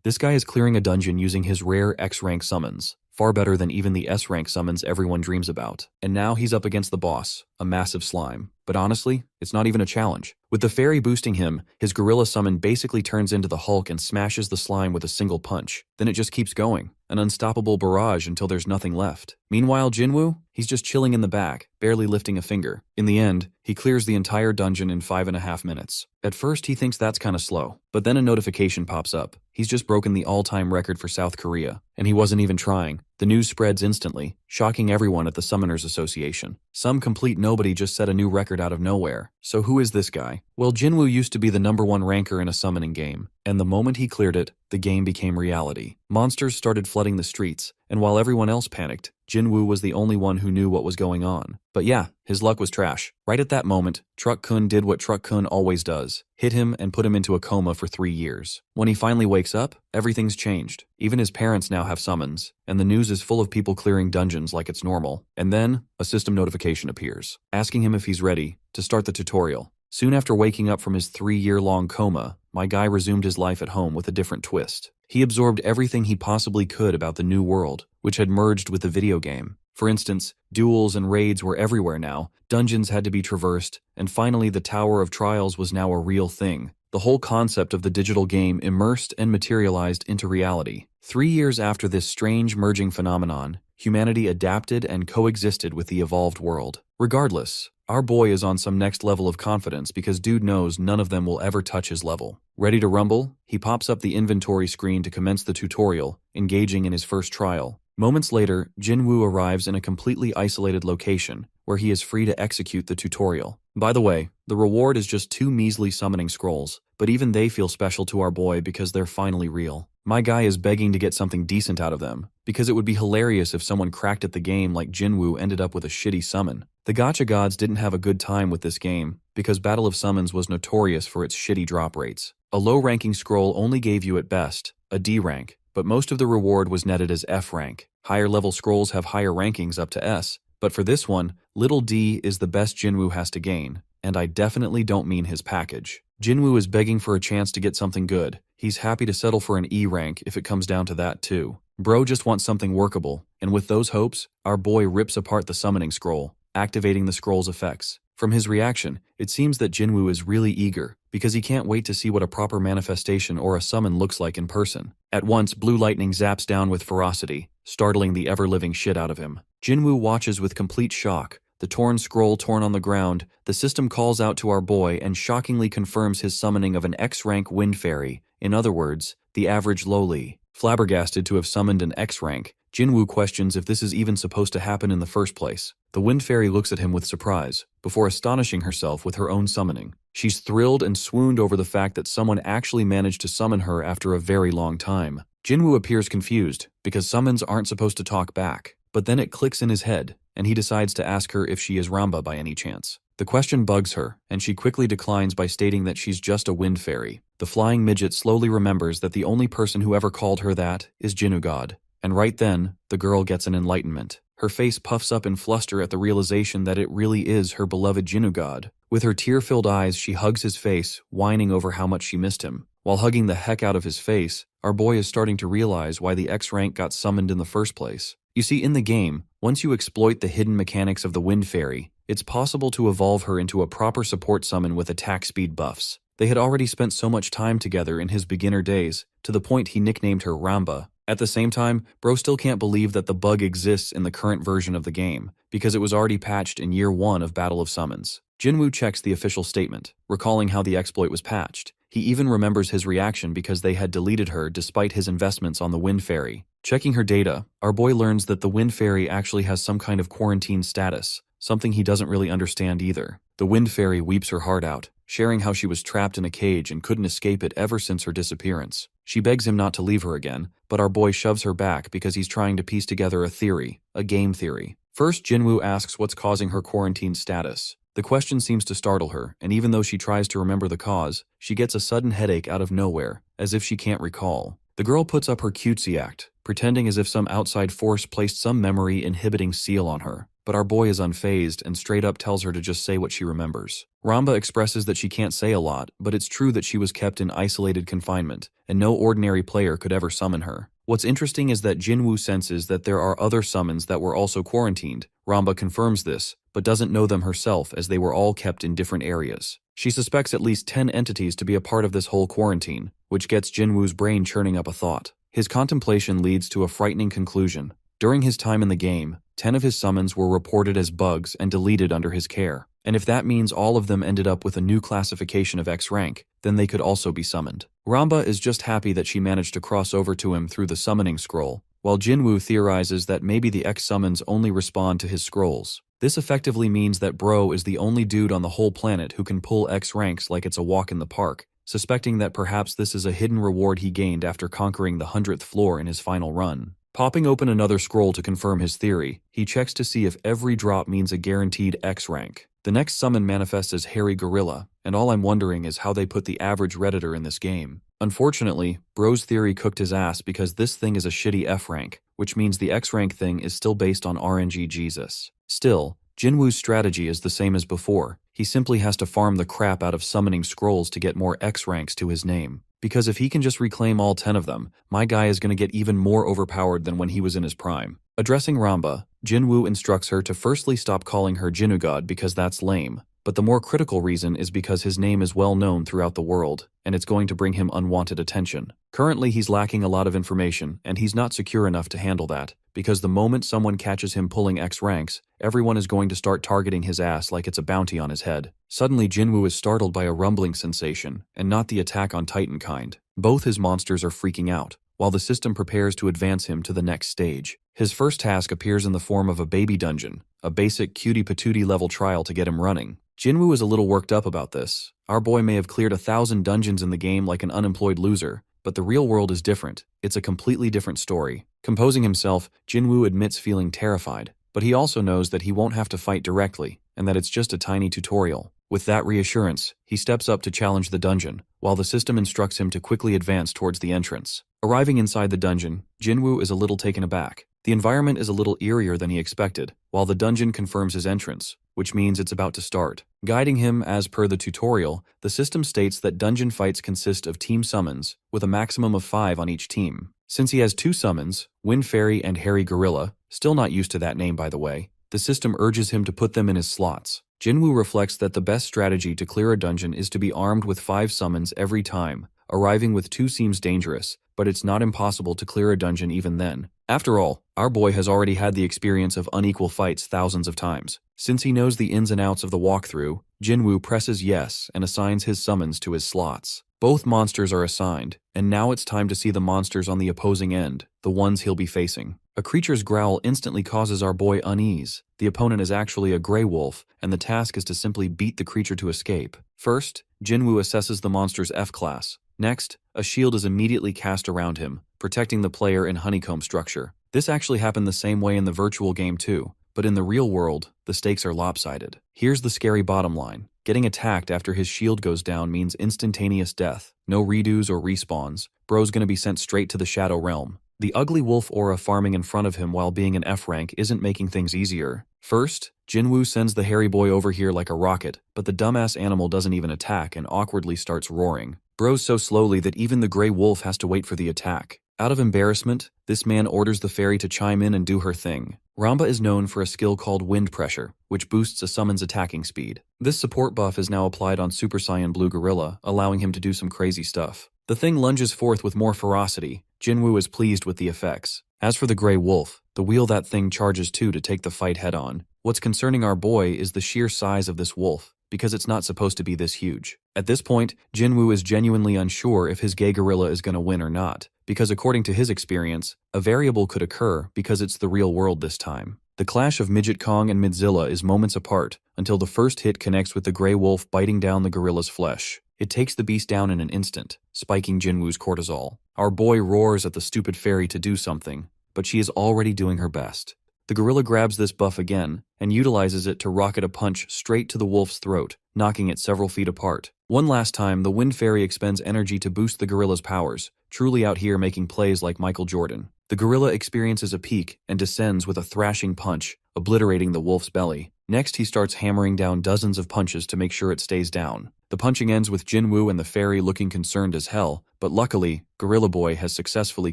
This guy is clearing a dungeon using his rare X-rank summons, far better than even the S-rank summons everyone dreams about. And now he's up against the boss, a massive slime. But honestly, it's not even a challenge. With the fairy boosting him, his gorilla summon basically turns into the Hulk and smashes the slime with a single punch. Then it just keeps going, an unstoppable barrage until there's nothing left. Meanwhile, Jinwoo, he's just chilling in the back, barely lifting a finger. In the end, he clears the entire dungeon in 5.5 minutes. At first, he thinks that's kinda slow, but then a notification pops up. He's just broken the all-time record for South Korea, and he wasn't even trying. The news spreads instantly, shocking everyone at the Summoners Association. Some complete nobody just set a new record out of nowhere. So who is this guy? Well, Jinwoo used to be the #1 ranker in a summoning game, and the moment he cleared it, the game became reality. Monsters started flooding the streets, and while everyone else panicked, Jinwoo was the only one who knew what was going on. But yeah, his luck was trash. Right at that moment, Truck-kun did what Truck-kun always does, hit him and put him into a coma for 3 years. When he finally wakes up, everything's changed. Even his parents now have summons, and the news is full of people clearing dungeons like it's normal. And then, a system notification appears, asking him if he's ready to start the tutorial. Soon after waking up from his 3-year-long coma, my guy resumed his life at home with a different twist. He absorbed everything he possibly could about the new world, which had merged with the video game. For instance, duels and raids were everywhere now, dungeons had to be traversed, and finally the Tower of Trials was now a real thing. The whole concept of the digital game immersed and materialized into reality. 3 years after this strange merging phenomenon, humanity adapted and coexisted with the evolved world. Regardless, our boy is on some next level of confidence because dude knows none of them will ever touch his level. Ready to rumble? He pops up the inventory screen to commence the tutorial, engaging in his first trial. Moments later, Jinwoo arrives in a completely isolated location, where he is free to execute the tutorial. By the way, the reward is just 2 measly summoning scrolls, but even they feel special to our boy because they're finally real. My guy is begging to get something decent out of them, because it would be hilarious if someone cracked at the game like Jinwoo ended up with a shitty summon. The gacha gods didn't have a good time with this game, because Battle of Summons was notorious for its shitty drop rates. A low-ranking scroll only gave you at best a D rank, but most of the reward was netted as F rank. Higher-level scrolls have higher rankings up to S, but for this one, little D is the best Jinwoo has to gain, and I definitely don't mean his package. Jinwoo is begging for a chance to get something good. He's happy to settle for an E rank if it comes down to that too. Bro just wants something workable, and with those hopes, our boy rips apart the summoning scroll, activating the scroll's effects. From his reaction, it seems that Jinwoo is really eager, because he can't wait to see what a proper manifestation or a summon looks like in person. At once, blue lightning zaps down with ferocity, startling the ever-living shit out of him. Jinwoo watches with complete shock, the torn scroll torn on the ground. The system calls out to our boy and shockingly confirms his summoning of an X-rank wind fairy, in other words, the average lowly. Flabbergasted to have summoned an X-rank, Jinwoo questions if this is even supposed to happen in the first place. The wind fairy looks at him with surprise, before astonishing herself with her own summoning. She's thrilled and swooned over the fact that someone actually managed to summon her after a very long time. Jinwoo appears confused, because summons aren't supposed to talk back. But then it clicks in his head, and he decides to ask her if she is Ramba by any chance. The question bugs her, and she quickly declines by stating that she's just a wind fairy. The flying midget slowly remembers that the only person who ever called her that is Jinwoo God. And right then, the girl gets an enlightenment. Her face puffs up in fluster at the realization that it really is her beloved Jinwoo God. With her tear-filled eyes, she hugs his face, whining over how much she missed him. While hugging the heck out of his face, our boy is starting to realize why the X-rank got summoned in the first place. You see, in the game, once you exploit the hidden mechanics of the Wind Fairy, it's possible to evolve her into a proper support summon with attack speed buffs. They had already spent so much time together in his beginner days, to the point he nicknamed her Ramba. At the same time, bro still can't believe that the bug exists in the current version of the game, because it was already patched in year 1 of Battle of Summons. Jinwoo checks the official statement, recalling how the exploit was patched. He even remembers his reaction because they had deleted her despite his investments on the Wind Fairy. Checking her data, our boy learns that the Wind Fairy actually has some kind of quarantine status, something he doesn't really understand either. The Wind Fairy weeps her heart out, sharing how she was trapped in a cage and couldn't escape it ever since her disappearance. She begs him not to leave her again, but our boy shoves her back because he's trying to piece together a game theory. First, Jinwoo asks what's causing her quarantine status. The question seems to startle her, and even though she tries to remember the cause, she gets a sudden headache out of nowhere, as if she can't recall. The girl puts up her cutesy act, pretending as if some outside force placed some memory-inhibiting seal on her. but our boy is unfazed and straight up tells her to just say what she remembers. Ramba expresses that she can't say a lot, but it's true that she was kept in isolated confinement, and no ordinary player could ever summon her. What's interesting is that Jinwoo senses that there are other summons that were also quarantined. Ramba confirms this, but doesn't know them herself as they were all kept in different areas. She suspects at least 10 entities to be a part of this whole quarantine, which gets Jinwoo's brain churning up a thought. His contemplation leads to a frightening conclusion. During his time in the game, 10 of his summons were reported as bugs and deleted under his care. And if that means all of them ended up with a new classification of X rank, then they could also be summoned. Ramba is just happy that she managed to cross over to him through the summoning scroll, while Jinwoo theorizes that maybe the X summons only respond to his scrolls. This effectively means that Bro is the only dude on the whole planet who can pull X ranks like it's a walk in the park, suspecting that perhaps this is a hidden reward he gained after conquering the 100th floor in his final run. Popping open another scroll to confirm his theory, he checks to see if every drop means a guaranteed X rank. The next summon manifests as Hairy Gorilla, and all I'm wondering is how they put the average Redditor in this game. Unfortunately, Bro's theory cooked his ass because this thing is a shitty F rank, which means the X rank thing is still based on RNG Jesus. Still, Jinwoo's strategy is the same as before. He simply has to farm the crap out of summoning scrolls to get more X ranks to his name. Because if he can just reclaim all 10 of them, my guy is going to get even more overpowered than when he was in his prime. Addressing Ramba, Jinwoo instructs her to firstly stop calling her Jinugod because that's lame, but the more critical reason is because his name is well known throughout the world, and it's going to bring him unwanted attention. Currently he's lacking a lot of information, and he's not secure enough to handle that, because the moment someone catches him pulling X ranks, everyone is going to start targeting his ass like it's a bounty on his head. Suddenly Jinwoo is startled by a rumbling sensation, and not the Attack on Titan kind. Both his monsters are freaking out, while the system prepares to advance him to the next stage. His first task appears in the form of a baby dungeon, a basic cutie patootie level trial to get him running. Jinwoo is a little worked up about this. Our boy may have cleared 1,000 dungeons in the game like an unemployed loser, but the real world is different. It's a completely different story. Composing himself, Jinwoo admits feeling terrified, but he also knows that he won't have to fight directly, and that it's just a tiny tutorial. With that reassurance, he steps up to challenge the dungeon, while the system instructs him to quickly advance towards the entrance. Arriving inside the dungeon, Jinwoo is a little taken aback. The environment is a little eerier than he expected, while the dungeon confirms his entrance, which means it's about to start. Guiding him as per the tutorial, the system states that dungeon fights consist of team summons, with a maximum of 5 on each team. Since he has 2 summons, Wind Fairy and Hairy Gorilla, still not used to that name by the way, the system urges him to put them in his slots. Jinwoo reflects that the best strategy to clear a dungeon is to be armed with 5 summons every time. Arriving with 2 seems dangerous, but it's not impossible to clear a dungeon even then. After all, our boy has already had the experience of unequal fights thousands of times. Since he knows the ins and outs of the walkthrough, Jinwoo presses yes and assigns his summons to his slots. Both monsters are assigned, and now it's time to see the monsters on the opposing end, the ones he'll be facing. A creature's growl instantly causes our boy unease. The opponent is actually a gray wolf, and the task is to simply beat the creature to escape. First, Jinwoo assesses the monster's F-class. Next, a shield is immediately cast around him, protecting the player in honeycomb structure. This actually happened the same way in the virtual game too, but in the real world, the stakes are lopsided. Here's the scary bottom line. Getting attacked after his shield goes down means instantaneous death. No redos or respawns. Bro's gonna be sent straight to the Shadow Realm. The ugly wolf aura farming in front of him while being an F rank isn't making things easier. First, Jinwoo sends the hairy boy over here like a rocket, but the dumbass animal doesn't even attack and awkwardly starts roaring. Bro's so slowly that even the gray wolf has to wait for the attack. Out of embarrassment, this man orders the fairy to chime in and do her thing. Ramba is known for a skill called Wind Pressure, which boosts a summon's attacking speed. This support buff is now applied on Super Saiyan Blue Gorilla, allowing him to do some crazy stuff. The thing lunges forth with more ferocity. Jinwoo is pleased with the effects. As for the gray wolf, the wheel that thing charges to take the fight head on. What's concerning our boy is the sheer size of this wolf, because it's not supposed to be this huge. At this point, Jinwoo is genuinely unsure if his gay gorilla is going to win or not, because according to his experience, a variable could occur because it's the real world this time. The clash of Midget Kong and Midzilla is moments apart, until the first hit connects with the gray wolf biting down the gorilla's flesh. It takes the beast down in an instant, spiking Jinwoo's cortisol. Our boy roars at the stupid fairy to do something, but she is already doing her best. The gorilla grabs this buff again, and utilizes it to rocket a punch straight to the wolf's throat, knocking it several feet apart. One last time, the Wind Fairy expends energy to boost the gorilla's powers, truly out here making plays like Michael Jordan. The gorilla experiences a peak and descends with a thrashing punch, obliterating the wolf's belly. Next, he starts hammering down dozens of punches to make sure it stays down. The punching ends with Jinwoo and the fairy looking concerned as hell, but luckily, Gorilla Boy has successfully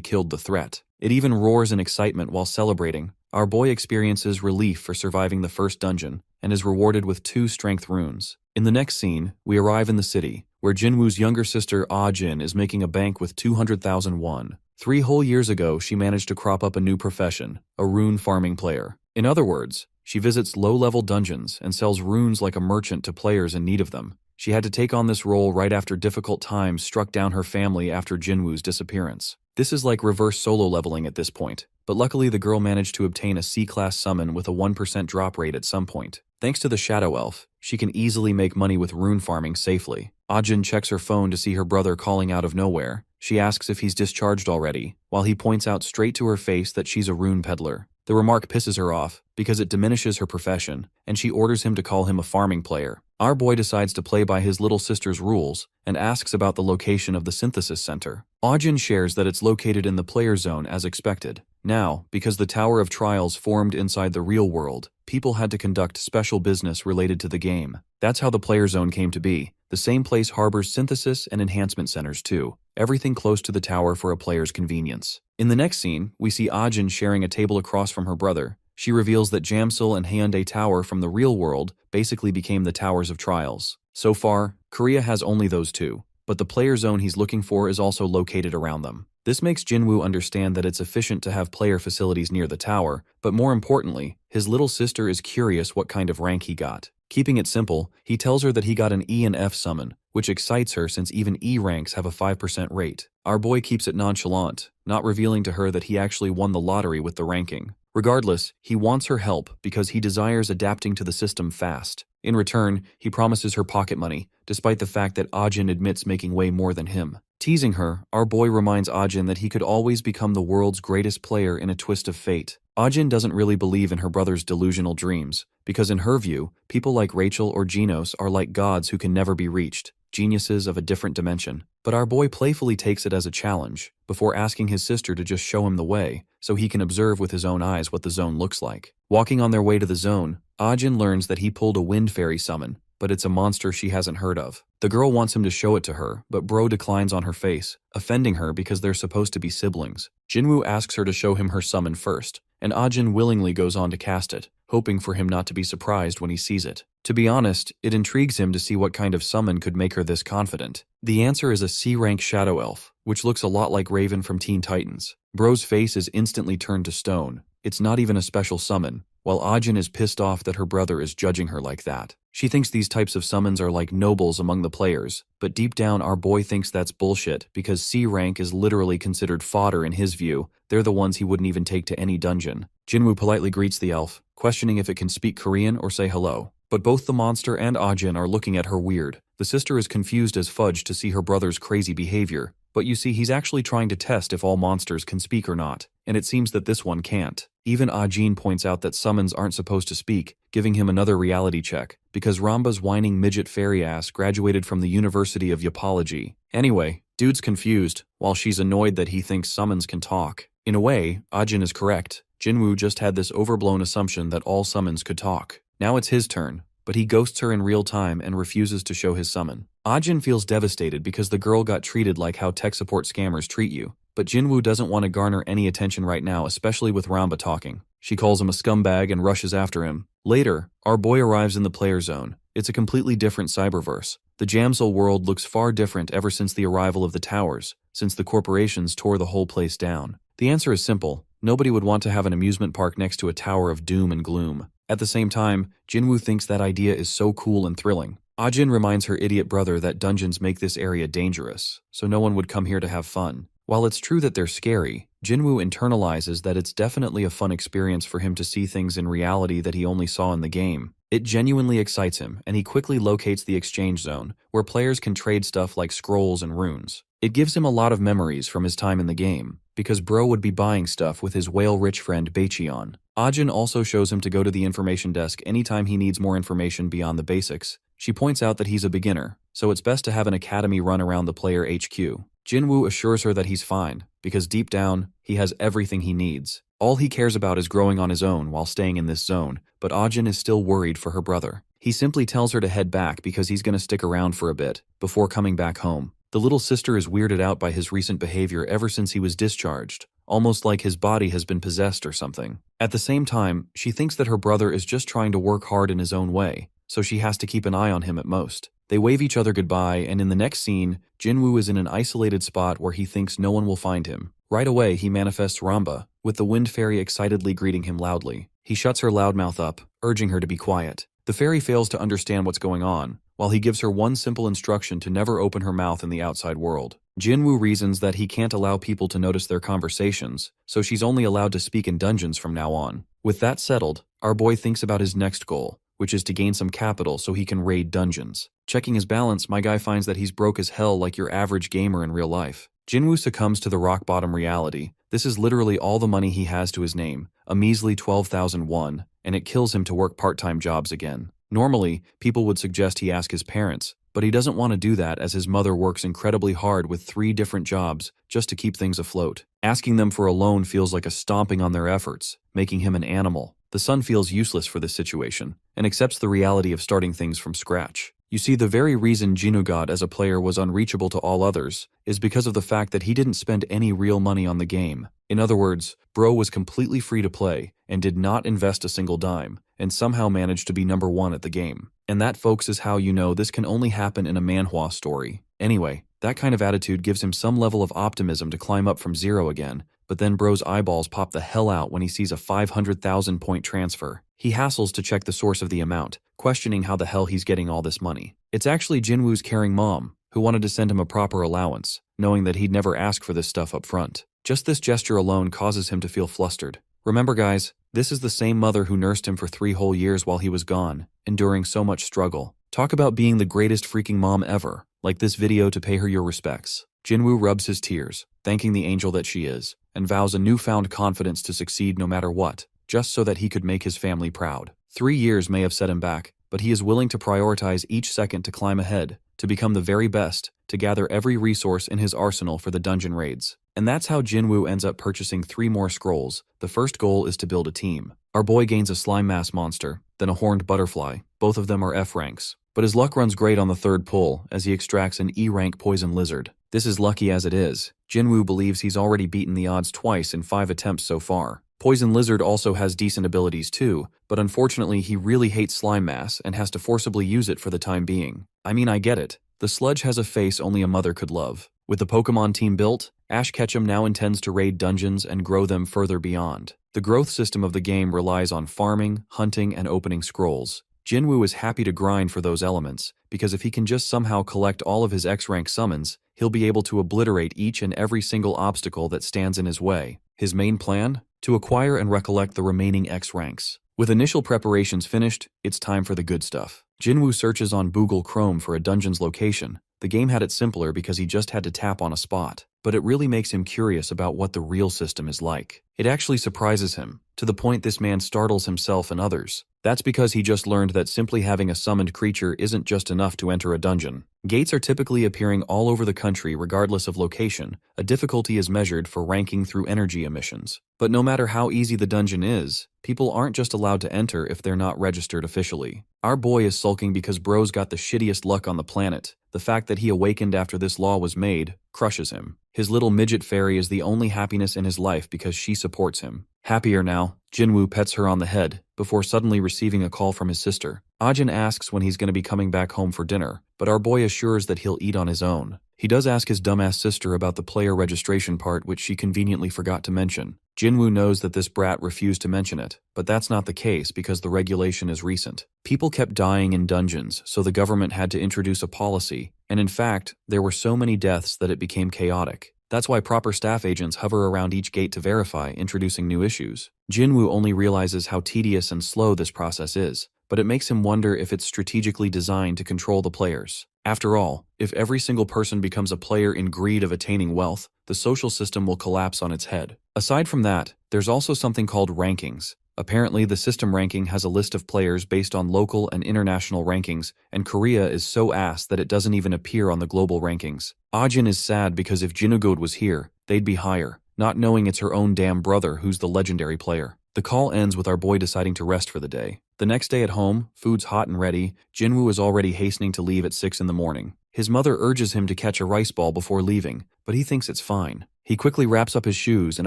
killed the threat. It even roars in excitement while celebrating. Our boy experiences relief for surviving the first dungeon, and is rewarded with 2 strength runes. In the next scene, we arrive in the city, where Jinwoo's younger sister Ah-jin is making a bank with 200,000 won. 3 whole years ago, she managed to crop up a new profession, a rune farming player. In other words, she visits low-level dungeons and sells runes like a merchant to players in need of them. She had to take on this role right after difficult times struck down her family after Jinwoo's disappearance. This is like reverse solo leveling at this point, but luckily the girl managed to obtain a C-class summon with a 1% drop rate at some point. Thanks to the Shadow Elf, she can easily make money with rune farming safely. Ah-jin checks her phone to see her brother calling out of nowhere. She asks if he's discharged already, while he points out straight to her face that she's a rune peddler. The remark pisses her off, because it diminishes her profession, and she orders him to call him a farming player. Our boy decides to play by his little sister's rules, and asks about the location of the synthesis center. Ah-jin shares that it's located in the player zone as expected. Now, because the Tower of Trials formed inside the real world, people had to conduct special business related to the game. That's how the player zone came to be. The same place harbors synthesis and enhancement centers too, everything close to the tower for a player's convenience. In the next scene, we see Ah-jin sharing a table across from her brother. She reveals that Jamsil and Hyundai Tower from the real world basically became the Towers of Trials. So far, Korea has only those 2, but the player zone he's looking for is also located around them. This makes Jinwoo understand that it's efficient to have player facilities near the tower, but more importantly, his little sister is curious what kind of rank he got. Keeping it simple, he tells her that he got an E and F summon, which excites her since even E ranks have a 5% rate. Our boy keeps it nonchalant, not revealing to her that he actually won the lottery with the ranking. Regardless, he wants her help because he desires adapting to the system fast. In return, he promises her pocket money, despite the fact that Ah-jin admits making way more than him. Teasing her, our boy reminds Ah-jin that he could always become the world's greatest player in a twist of fate. Ah-jin doesn't really believe in her brother's delusional dreams, because in her view, people like Rachel or Genos are like gods who can never be reached, geniuses of a different dimension. But our boy playfully takes it as a challenge, before asking his sister to just show him the way, so he can observe with his own eyes what the zone looks like. Walking on their way to the zone, Ah-jin learns that he pulled a wind fairy summon, but it's a monster she hasn't heard of. The girl wants him to show it to her, but bro declines on her face, offending her because they're supposed to be siblings. Jinwoo asks her to show him her summon first, and Ah-jin willingly goes on to cast it, hoping for him not to be surprised when he sees it. To be honest, it intrigues him to see what kind of summon could make her this confident. The answer is a C-rank Shadow Elf, which looks a lot like Raven from Teen Titans. Bro's face is instantly turned to stone. It's not even a special summon, while Ah-jin is pissed off that her brother is judging her like that. She thinks these types of summons are like nobles among the players, but deep down our boy thinks that's bullshit because C-rank is literally considered fodder in his view. They're the ones he wouldn't even take to any dungeon. Jinwoo politely greets the elf, questioning if it can speak Korean or say hello. But both the monster and Ah-jin are looking at her weird. The sister is confused as fudge to see her brother's crazy behavior, but you see he's actually trying to test if all monsters can speak or not, and it seems that this one can't. Even Ah-jin points out that summons aren't supposed to speak, giving him another reality check, because Ramba's whining midget fairy ass graduated from the University of Yapology. Anyway, dude's confused, while she's annoyed that he thinks summons can talk. In a way, Ah-jin is correct. Jinwoo just had this overblown assumption that all summons could talk. Now it's his turn, but he ghosts her in real time and refuses to show his summon. Ah-jin feels devastated because the girl got treated like how tech support scammers treat you, but Jinwoo doesn't want to garner any attention right now, especially with Ramba talking. She calls him a scumbag and rushes after him. Later, our boy arrives in the player zone. It's a completely different cyberverse. The Jamsil world looks far different ever since the arrival of the towers, since the corporations tore the whole place down. The answer is simple. Nobody would want to have an amusement park next to a tower of doom and gloom. At the same time, Jinwoo thinks that idea is so cool and thrilling. Ah-jin reminds her idiot brother that dungeons make this area dangerous, so no one would come here to have fun. While it's true that they're scary, Jinwoo internalizes that it's definitely a fun experience for him to see things in reality that he only saw in the game. It genuinely excites him, and he quickly locates the exchange zone, where players can trade stuff like scrolls and runes. It gives him a lot of memories from his time in the game, because bro would be buying stuff with his whale-rich friend Baicheon. Ah-jin also shows him to go to the information desk anytime he needs more information beyond the basics. She points out that he's a beginner, so it's best to have an academy run around the player HQ. Jinwoo assures her that he's fine, because deep down, He has everything he needs. All he cares about is growing on his own while staying in this zone, but Ajin is still worried for her brother. He simply tells her to head back because he's gonna stick around for a bit, before coming back home. The little sister is weirded out by his recent behavior ever since he was discharged, almost like his body has been possessed or something. At the same time, she thinks that her brother is just trying to work hard in his own way, so she has to keep an eye on him at most. They wave each other goodbye, and in the next scene, Jinwoo is in an isolated spot where he thinks no one will find him. Right away, he manifests Ramba, with the wind fairy excitedly greeting him loudly. He shuts her loudmouth up, urging her to be quiet. The fairy fails to understand what's going on, while he gives her one simple instruction to never open her mouth in the outside world. Jinwoo reasons that he can't allow people to notice their conversations, so she's only allowed to speak in dungeons from now on. With that settled, our boy thinks about his next goal, which is to gain some capital so he can raid dungeons. Checking his balance, my guy finds that he's broke as hell like your average gamer in real life. Jinwoo succumbs to the rock-bottom reality. This is literally all the money he has to his name, a measly 12,000 won, and it kills him to work part-time jobs again. Normally, people would suggest he ask his parents, but he doesn't want to do that as his mother works incredibly hard with 3 different jobs just to keep things afloat. Asking them for a loan feels like a stomping on their efforts, making him an animal. The son feels useless for this situation, and accepts the reality of starting things from scratch. You see, the very reason Jinugod as a player was unreachable to all others is because of the fact that he didn't spend any real money on the game. In other words, bro was completely free to play and did not invest a single dime, and somehow managed to be number 1 at the game. And that, folks, is how you know this can only happen in a manhwa story. Anyway, that kind of attitude gives him some level of optimism to climb up from 0 again, but then bro's eyeballs pop the hell out when he sees a 500,000 point transfer. He hassles to check the source of the amount, questioning how the hell he's getting all this money. It's actually Jinwoo's caring mom, who wanted to send him a proper allowance, knowing that he'd never ask for this stuff up front. Just this gesture alone causes him to feel flustered. Remember guys, this is the same mother who nursed him for 3 whole years while he was gone, enduring so much struggle. Talk about being the greatest freaking mom ever. Like this video to pay her your respects. Jinwoo rubs his tears, thanking the angel that she is, and vows a newfound confidence to succeed no matter what, just so that he could make his family proud. 3 years may have set him back, but he is willing to prioritize each second to climb ahead, to become the very best, to gather every resource in his arsenal for the dungeon raids. And that's how Jinwoo ends up purchasing 3 more scrolls. The first goal is to build a team. Our boy gains a slime mass monster, then a horned butterfly. Both of them are F ranks. But his luck runs great on the 3rd pull as he extracts an E rank poison lizard. This is lucky as it is. Jinwoo believes he's already beaten the odds twice in 5 attempts so far. Poison Lizard also has decent abilities too, but unfortunately he really hates slime mass and has to forcibly use it for the time being. I mean, I get it. The sludge has a face only a mother could love. With the Pokemon team built, Ash Ketchum now intends to raid dungeons and grow them further beyond. The growth system of the game relies on farming, hunting, and opening scrolls. Jinwoo is happy to grind for those elements, because if he can just somehow collect all of his X-rank summons, he'll be able to obliterate each and every single obstacle that stands in his way. His main plan? To acquire and recollect the remaining X ranks. With initial preparations finished, it's time for the good stuff. Jinwoo searches on Google Chrome for a dungeon's location. The game had it simpler because he just had to tap on a spot, but it really makes him curious about what the real system is like. It actually surprises him, to the point this man startles himself and others. That's because he just learned that simply having a summoned creature isn't just enough to enter a dungeon. Gates are typically appearing all over the country regardless of location. A difficulty is measured for ranking through energy emissions. But no matter how easy the dungeon is, people aren't just allowed to enter if they're not registered officially. Our boy is sulking because bro's got the shittiest luck on the planet. The fact that he awakened after this law was made crushes him. His little midget fairy is the only happiness in his life because she supports him. Happier now, Jinwoo pets her on the head, before suddenly receiving a call from his sister. Ajin asks when he's going to be coming back home for dinner, but our boy assures that he'll eat on his own. He does ask his dumbass sister about the player registration part, which she conveniently forgot to mention. Jinwoo knows that this brat refused to mention it, but that's not the case because the regulation is recent. People kept dying in dungeons, so the government had to introduce a policy, and in fact, there were so many deaths that it became chaotic. That's why proper staff agents hover around each gate to verify, introducing new issues. Jinwoo only realizes how tedious and slow this process is, but it makes him wonder if it's strategically designed to control the players. After all, if every single person becomes a player in greed of attaining wealth, the social system will collapse on its head. Aside from that, there's also something called rankings. Apparently, the system ranking has a list of players based on local and international rankings, and Korea is so ass that it doesn't even appear on the global rankings. Ajin is sad because if Jinugod was here, they'd be higher. not knowing it's her own damn brother who's the legendary player. The call ends with our boy deciding to rest for the day. The next day at home, food's hot and ready. Jinwoo is already hastening to leave at 6 in the morning. His mother urges him to catch a rice ball before leaving, but he thinks it's fine. He quickly wraps up his shoes and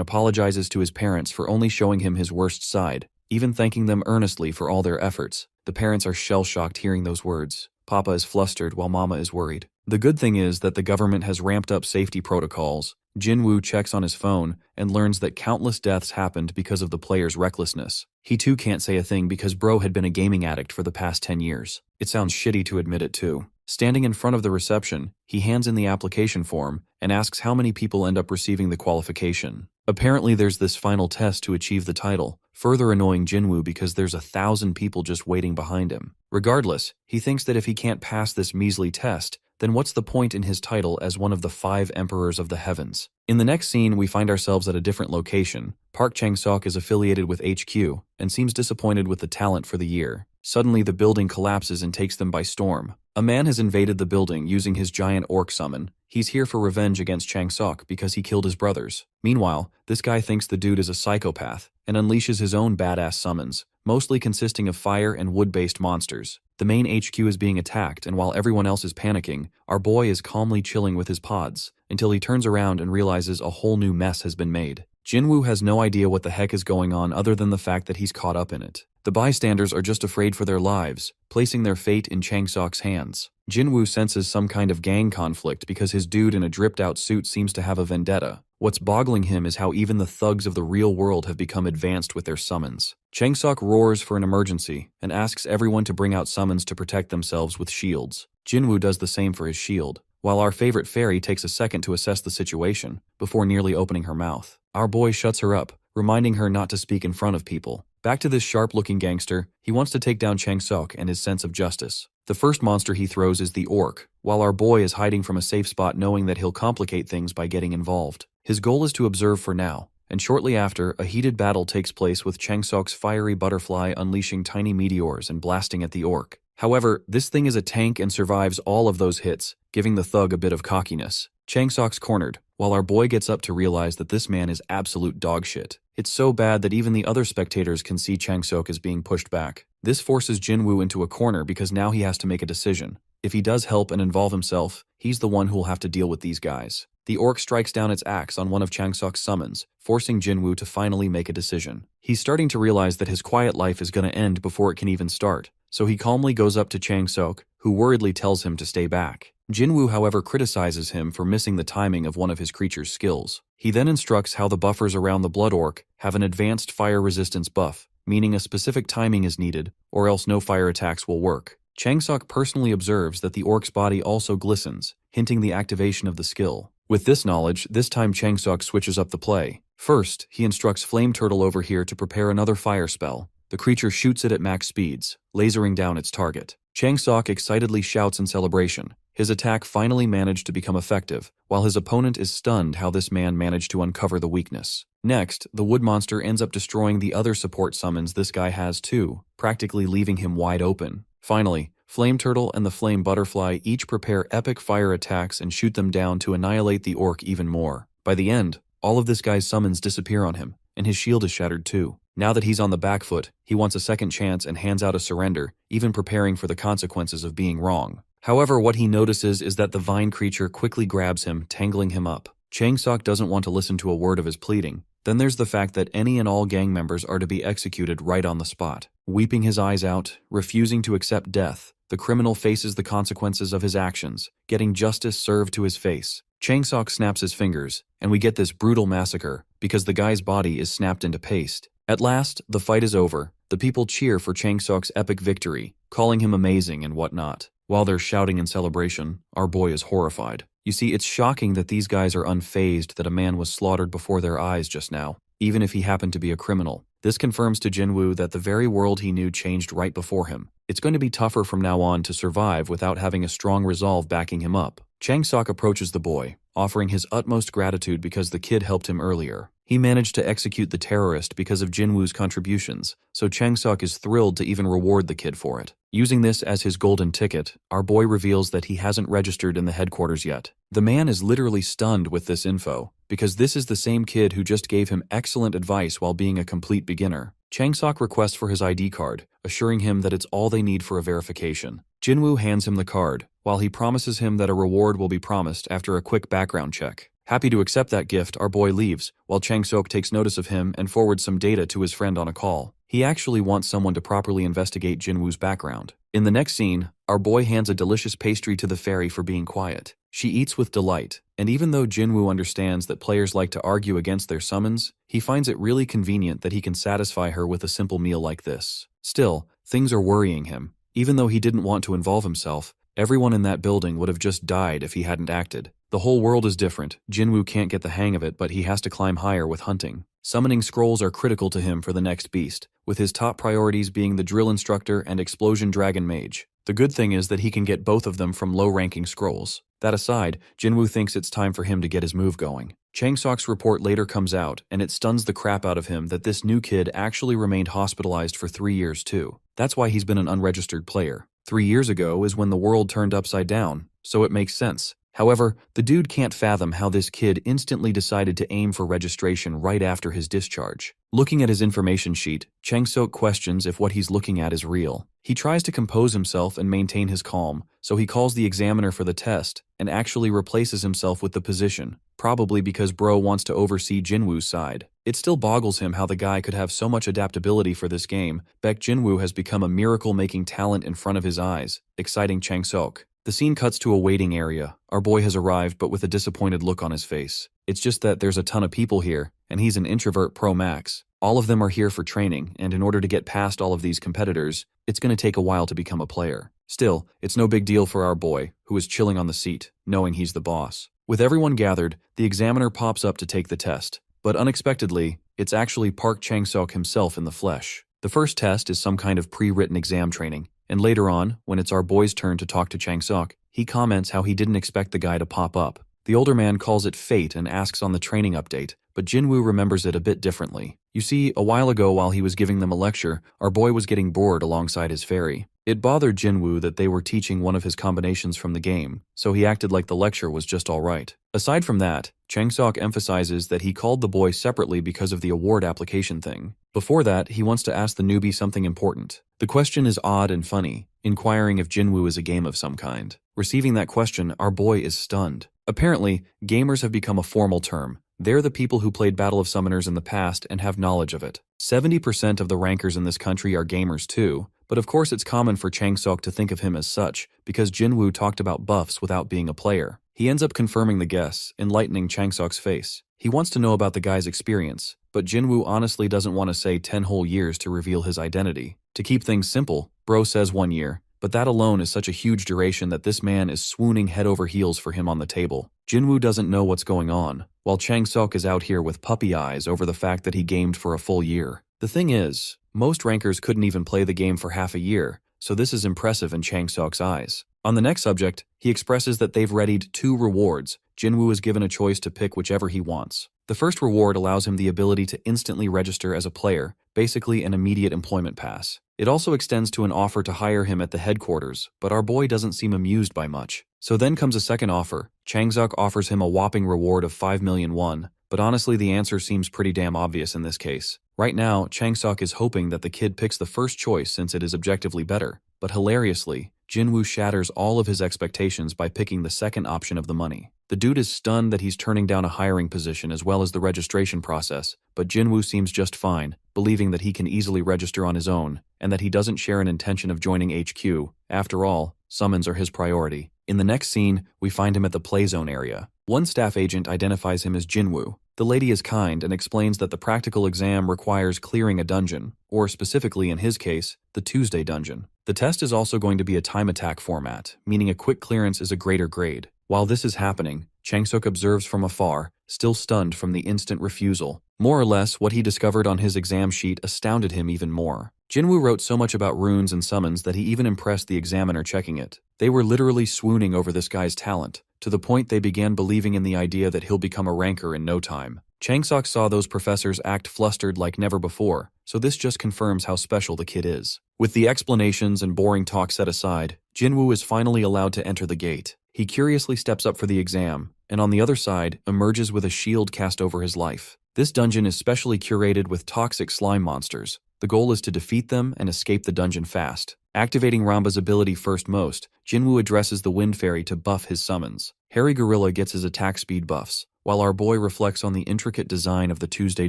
apologizes to his parents for only showing him his worst side, even thanking them earnestly for all their efforts. The parents are shell-shocked hearing those words. Papa is flustered while Mama is worried. The good thing is that the government has ramped up safety protocols. Jinwoo checks on his phone and learns that countless deaths happened because of the player's recklessness. He too can't say a thing because bro had been a gaming addict for the past 10 years. It sounds shitty to admit it too. Standing in front of the reception, he hands in the application form and asks how many people end up receiving the qualification. Apparently there's this final test to achieve the title, further annoying Jinwoo because there's 1,000 people just waiting behind him. Regardless, he thinks that if he can't pass this measly test, then what's the point in his title as one of the 5 emperors of the heavens? In the next scene, we find ourselves at a different location. Park Chang-sok is affiliated with HQ and seems disappointed with the talent for the year. Suddenly, the building collapses and takes them by storm. A man has invaded the building using his giant orc summon. He's here for revenge against Chang-sok because he killed his brothers. Meanwhile, this guy thinks the dude is a psychopath and unleashes his own badass summons, mostly consisting of fire and wood-based monsters. The main HQ is being attacked, and while everyone else is panicking, our boy is calmly chilling with his pods, until he turns around and realizes a whole new mess has been made. Jinwoo has no idea what the heck is going on other than the fact that he's caught up in it. The bystanders are just afraid for their lives, placing their fate in Chang-sok's hands. Jinwoo senses some kind of gang conflict because his dude in a dripped-out suit seems to have a vendetta. What's boggling him is how even the thugs of the real world have become advanced with their summons. Chang-sok roars for an emergency and asks everyone to bring out summons to protect themselves with shields. Jinwoo does the same for his shield, while our favorite fairy takes a second to assess the situation before nearly opening her mouth. Our boy shuts her up, reminding her not to speak in front of people. Back to this sharp-looking gangster, he wants to take down Chang-sok and his sense of justice. The first monster he throws is the orc, while our boy is hiding from a safe spot knowing that he'll complicate things by getting involved. His goal is to observe for now, and shortly after, a heated battle takes place with Chang-sok's fiery butterfly unleashing tiny meteors and blasting at the orc. However, this thing is a tank and survives all of those hits, giving the thug a bit of cockiness. Chang-sok's cornered, while our boy gets up to realize that this man is absolute dogshit. It's so bad that even the other spectators can see Chang-sok as being pushed back. This forces Jinwoo into a corner because now he has to make a decision. If he does help and involve himself, he's the one who'll have to deal with these guys. The orc strikes down its axe on one of Chang-sok's summons, forcing Jinwoo to finally make a decision. He's starting to realize that his quiet life is going to end before it can even start, so he calmly goes up to Chang-sok, who worriedly tells him to stay back. Jinwoo, however, criticizes him for missing the timing of one of his creature's skills. He then instructs how the buffers around the blood orc have an advanced fire resistance buff, meaning a specific timing is needed, or else no fire attacks will work. Chang-sok personally observes that the orc's body also glistens, hinting the activation of the skill. With this knowledge, this time Chang-sok switches up the play. First, he instructs Flame Turtle over here to prepare another fire spell. The creature shoots it at max speeds, lasering down its target. Chang-sok excitedly shouts in celebration. His attack finally managed to become effective, while his opponent is stunned how this man managed to uncover the weakness. Next, the wood monster ends up destroying the other support summons this guy has too, practically leaving him wide open. Finally, Flame Turtle and the Flame Butterfly each prepare epic fire attacks and shoot them down to annihilate the orc even more. By the end, all of this guy's summons disappear on him, and his shield is shattered too. Now that he's on the back foot, he wants a second chance and hands out a surrender, even preparing for the consequences of being wrong. However, what he notices is that the vine creature quickly grabs him, tangling him up. Chang-sok doesn't want to listen to a word of his pleading. Then there's the fact that any and all gang members are to be executed right on the spot. Weeping his eyes out, refusing to accept death, the criminal faces the consequences of his actions, getting justice served to his face. Chang-sok snaps his fingers, and we get this brutal massacre because the guy's body is snapped into paste. At last, the fight is over. The people cheer for Chang-sok's epic victory, calling him amazing and whatnot. While they're shouting in celebration, our boy is horrified. You see, it's shocking that these guys are unfazed that a man was slaughtered before their eyes just now, even if he happened to be a criminal. This confirms to Jinwoo that the very world he knew changed right before him. It's going to be tougher from now on to survive without having a strong resolve backing him up. Chang-sok approaches the boy, offering his utmost gratitude because the kid helped him earlier. He managed to execute the terrorist because of Jinwoo's contributions, so Changsuk is thrilled to even reward the kid for it. Using this as his golden ticket, our boy reveals that he hasn't registered in the headquarters yet. The man is literally stunned with this info, because this is the same kid who just gave him excellent advice while being a complete beginner. Changsuk requests for his ID card, assuring him that it's all they need for a verification. Jinwoo hands him the card, while he promises him that a reward will be promised after a quick background check. Happy to accept that gift, our boy leaves, while Changsuk takes notice of him and forwards some data to his friend on a call. He actually wants someone to properly investigate Jinwoo's background. In the next scene, our boy hands a delicious pastry to the fairy for being quiet. She eats with delight, and even though Jinwoo understands that players like to argue against their summons, he finds it really convenient that he can satisfy her with a simple meal like this. Still, things are worrying him. Even though he didn't want to involve himself, everyone in that building would have just died if he hadn't acted. The whole world is different. Jinwoo can't get the hang of it, but he has to climb higher with hunting. Summoning scrolls are critical to him for the next beast, with his top priorities being the drill instructor and explosion dragon mage. The good thing is that he can get both of them from low-ranking scrolls. That aside, Jinwoo thinks it's time for him to get his move going. Changsuk's report later comes out, and it stuns the crap out of him that this new kid actually remained hospitalized for 3 years too. That's why he's been an unregistered player. 3 years ago is when the world turned upside down, so it makes sense. However, the dude can't fathom how this kid instantly decided to aim for registration right after his discharge. Looking at his information sheet, Changsuk questions if what he's looking at is real. He tries to compose himself and maintain his calm, so he calls the examiner for the test and actually replaces himself with the position, probably because bro wants to oversee Jinwoo's side. It still boggles him how the guy could have so much adaptability for this game. Baek Jinwoo has become a miracle-making talent in front of his eyes, exciting Changsuk. The scene cuts to a waiting area. Our boy has arrived, but with a disappointed look on his face. It's just that there's a ton of people here, and he's an introvert pro max. All of them are here for training, and in order to get past all of these competitors, it's going to take a while to become a player. Still, it's no big deal for our boy, who is chilling on the seat, knowing he's the boss. With everyone gathered, the examiner pops up to take the test. But unexpectedly, it's actually Park Changsuk himself in the flesh. The first test is some kind of pre-written exam training. And later on, when it's our boy's turn to talk to Changsuk, he comments how he didn't expect the guy to pop up. The older man calls it fate and asks on the training update, but Jinwoo remembers it a bit differently. You see, a while ago while he was giving them a lecture, our boy was getting bored alongside his fairy. It bothered Jinwoo that they were teaching one of his combinations from the game, so he acted like the lecture was just alright. Aside from that, Changsuk emphasizes that he called the boy separately because of the award application thing. Before that, he wants to ask the newbie something important. The question is odd and funny, inquiring if Jinwoo is a game of some kind. Receiving that question, our boy is stunned. Apparently, gamers have become a formal term. They're the people who played Battle of Summoners in the past and have knowledge of it. 70% of the rankers in this country are gamers too, but of course it's common for Changsuk to think of him as such, because Jinwoo talked about buffs without being a player. He ends up confirming the guess, enlightening Changsuk's face. He wants to know about the guy's experience, but Jinwoo honestly doesn't want to say 10 whole years to reveal his identity. To keep things simple, bro says 1 year, but that alone is such a huge duration that this man is swooning head over heels for him on the table. Jinwoo doesn't know what's going on, while Changsuk is out here with puppy eyes over the fact that he gamed for a full year. The thing is, most rankers couldn't even play the game for half a year, so this is impressive in Changsuk's eyes. On the next subject, he expresses that they've readied 2 rewards. Jinwoo is given a choice to pick whichever he wants. The first reward allows him the ability to instantly register as a player, basically an immediate employment pass. It also extends to an offer to hire him at the headquarters, but our boy doesn't seem amused by much. So then comes a second offer. Changsuk offers him a whopping reward of 5 million won, but honestly the answer seems pretty damn obvious in this case. Right now, Changsuk is hoping that the kid picks the first choice since it is objectively better, but hilariously, Jinwoo shatters all of his expectations by picking the second option of the money. The dude is stunned that he's turning down a hiring position as well as the registration process, but Jinwoo seems just fine, believing that he can easily register on his own, and that he doesn't share an intention of joining HQ. After all, summons are his priority. In the next scene, we find him at the playzone area. One staff agent identifies him as Jinwoo. The lady is kind and explains that the practical exam requires clearing a dungeon, or specifically in his case, the Tuesday dungeon. The test is also going to be a time attack format, meaning a quick clearance is a greater grade. While this is happening, Changsuk observes from afar, still stunned from the instant refusal. More or less, what he discovered on his exam sheet astounded him even more. Jinwoo wrote so much about runes and summons that he even impressed the examiner checking it. They were literally swooning over this guy's talent. to the point they began believing in the idea that he'll become a ranker in no time. Changsok saw those professors act flustered like never before, so this just confirms how special the kid is. With the explanations and boring talk set aside, Jinwoo is finally allowed to enter the gate. He curiously steps up for the exam, and on the other side, emerges with a shield cast over his life. This dungeon is specially curated with toxic slime monsters. The goal is to defeat them and escape the dungeon fast. Activating Ramba's ability first most, Jinwoo addresses the Wind Fairy to buff his summons. Hairy Gorilla gets his attack speed buffs, while our boy reflects on the intricate design of the Tuesday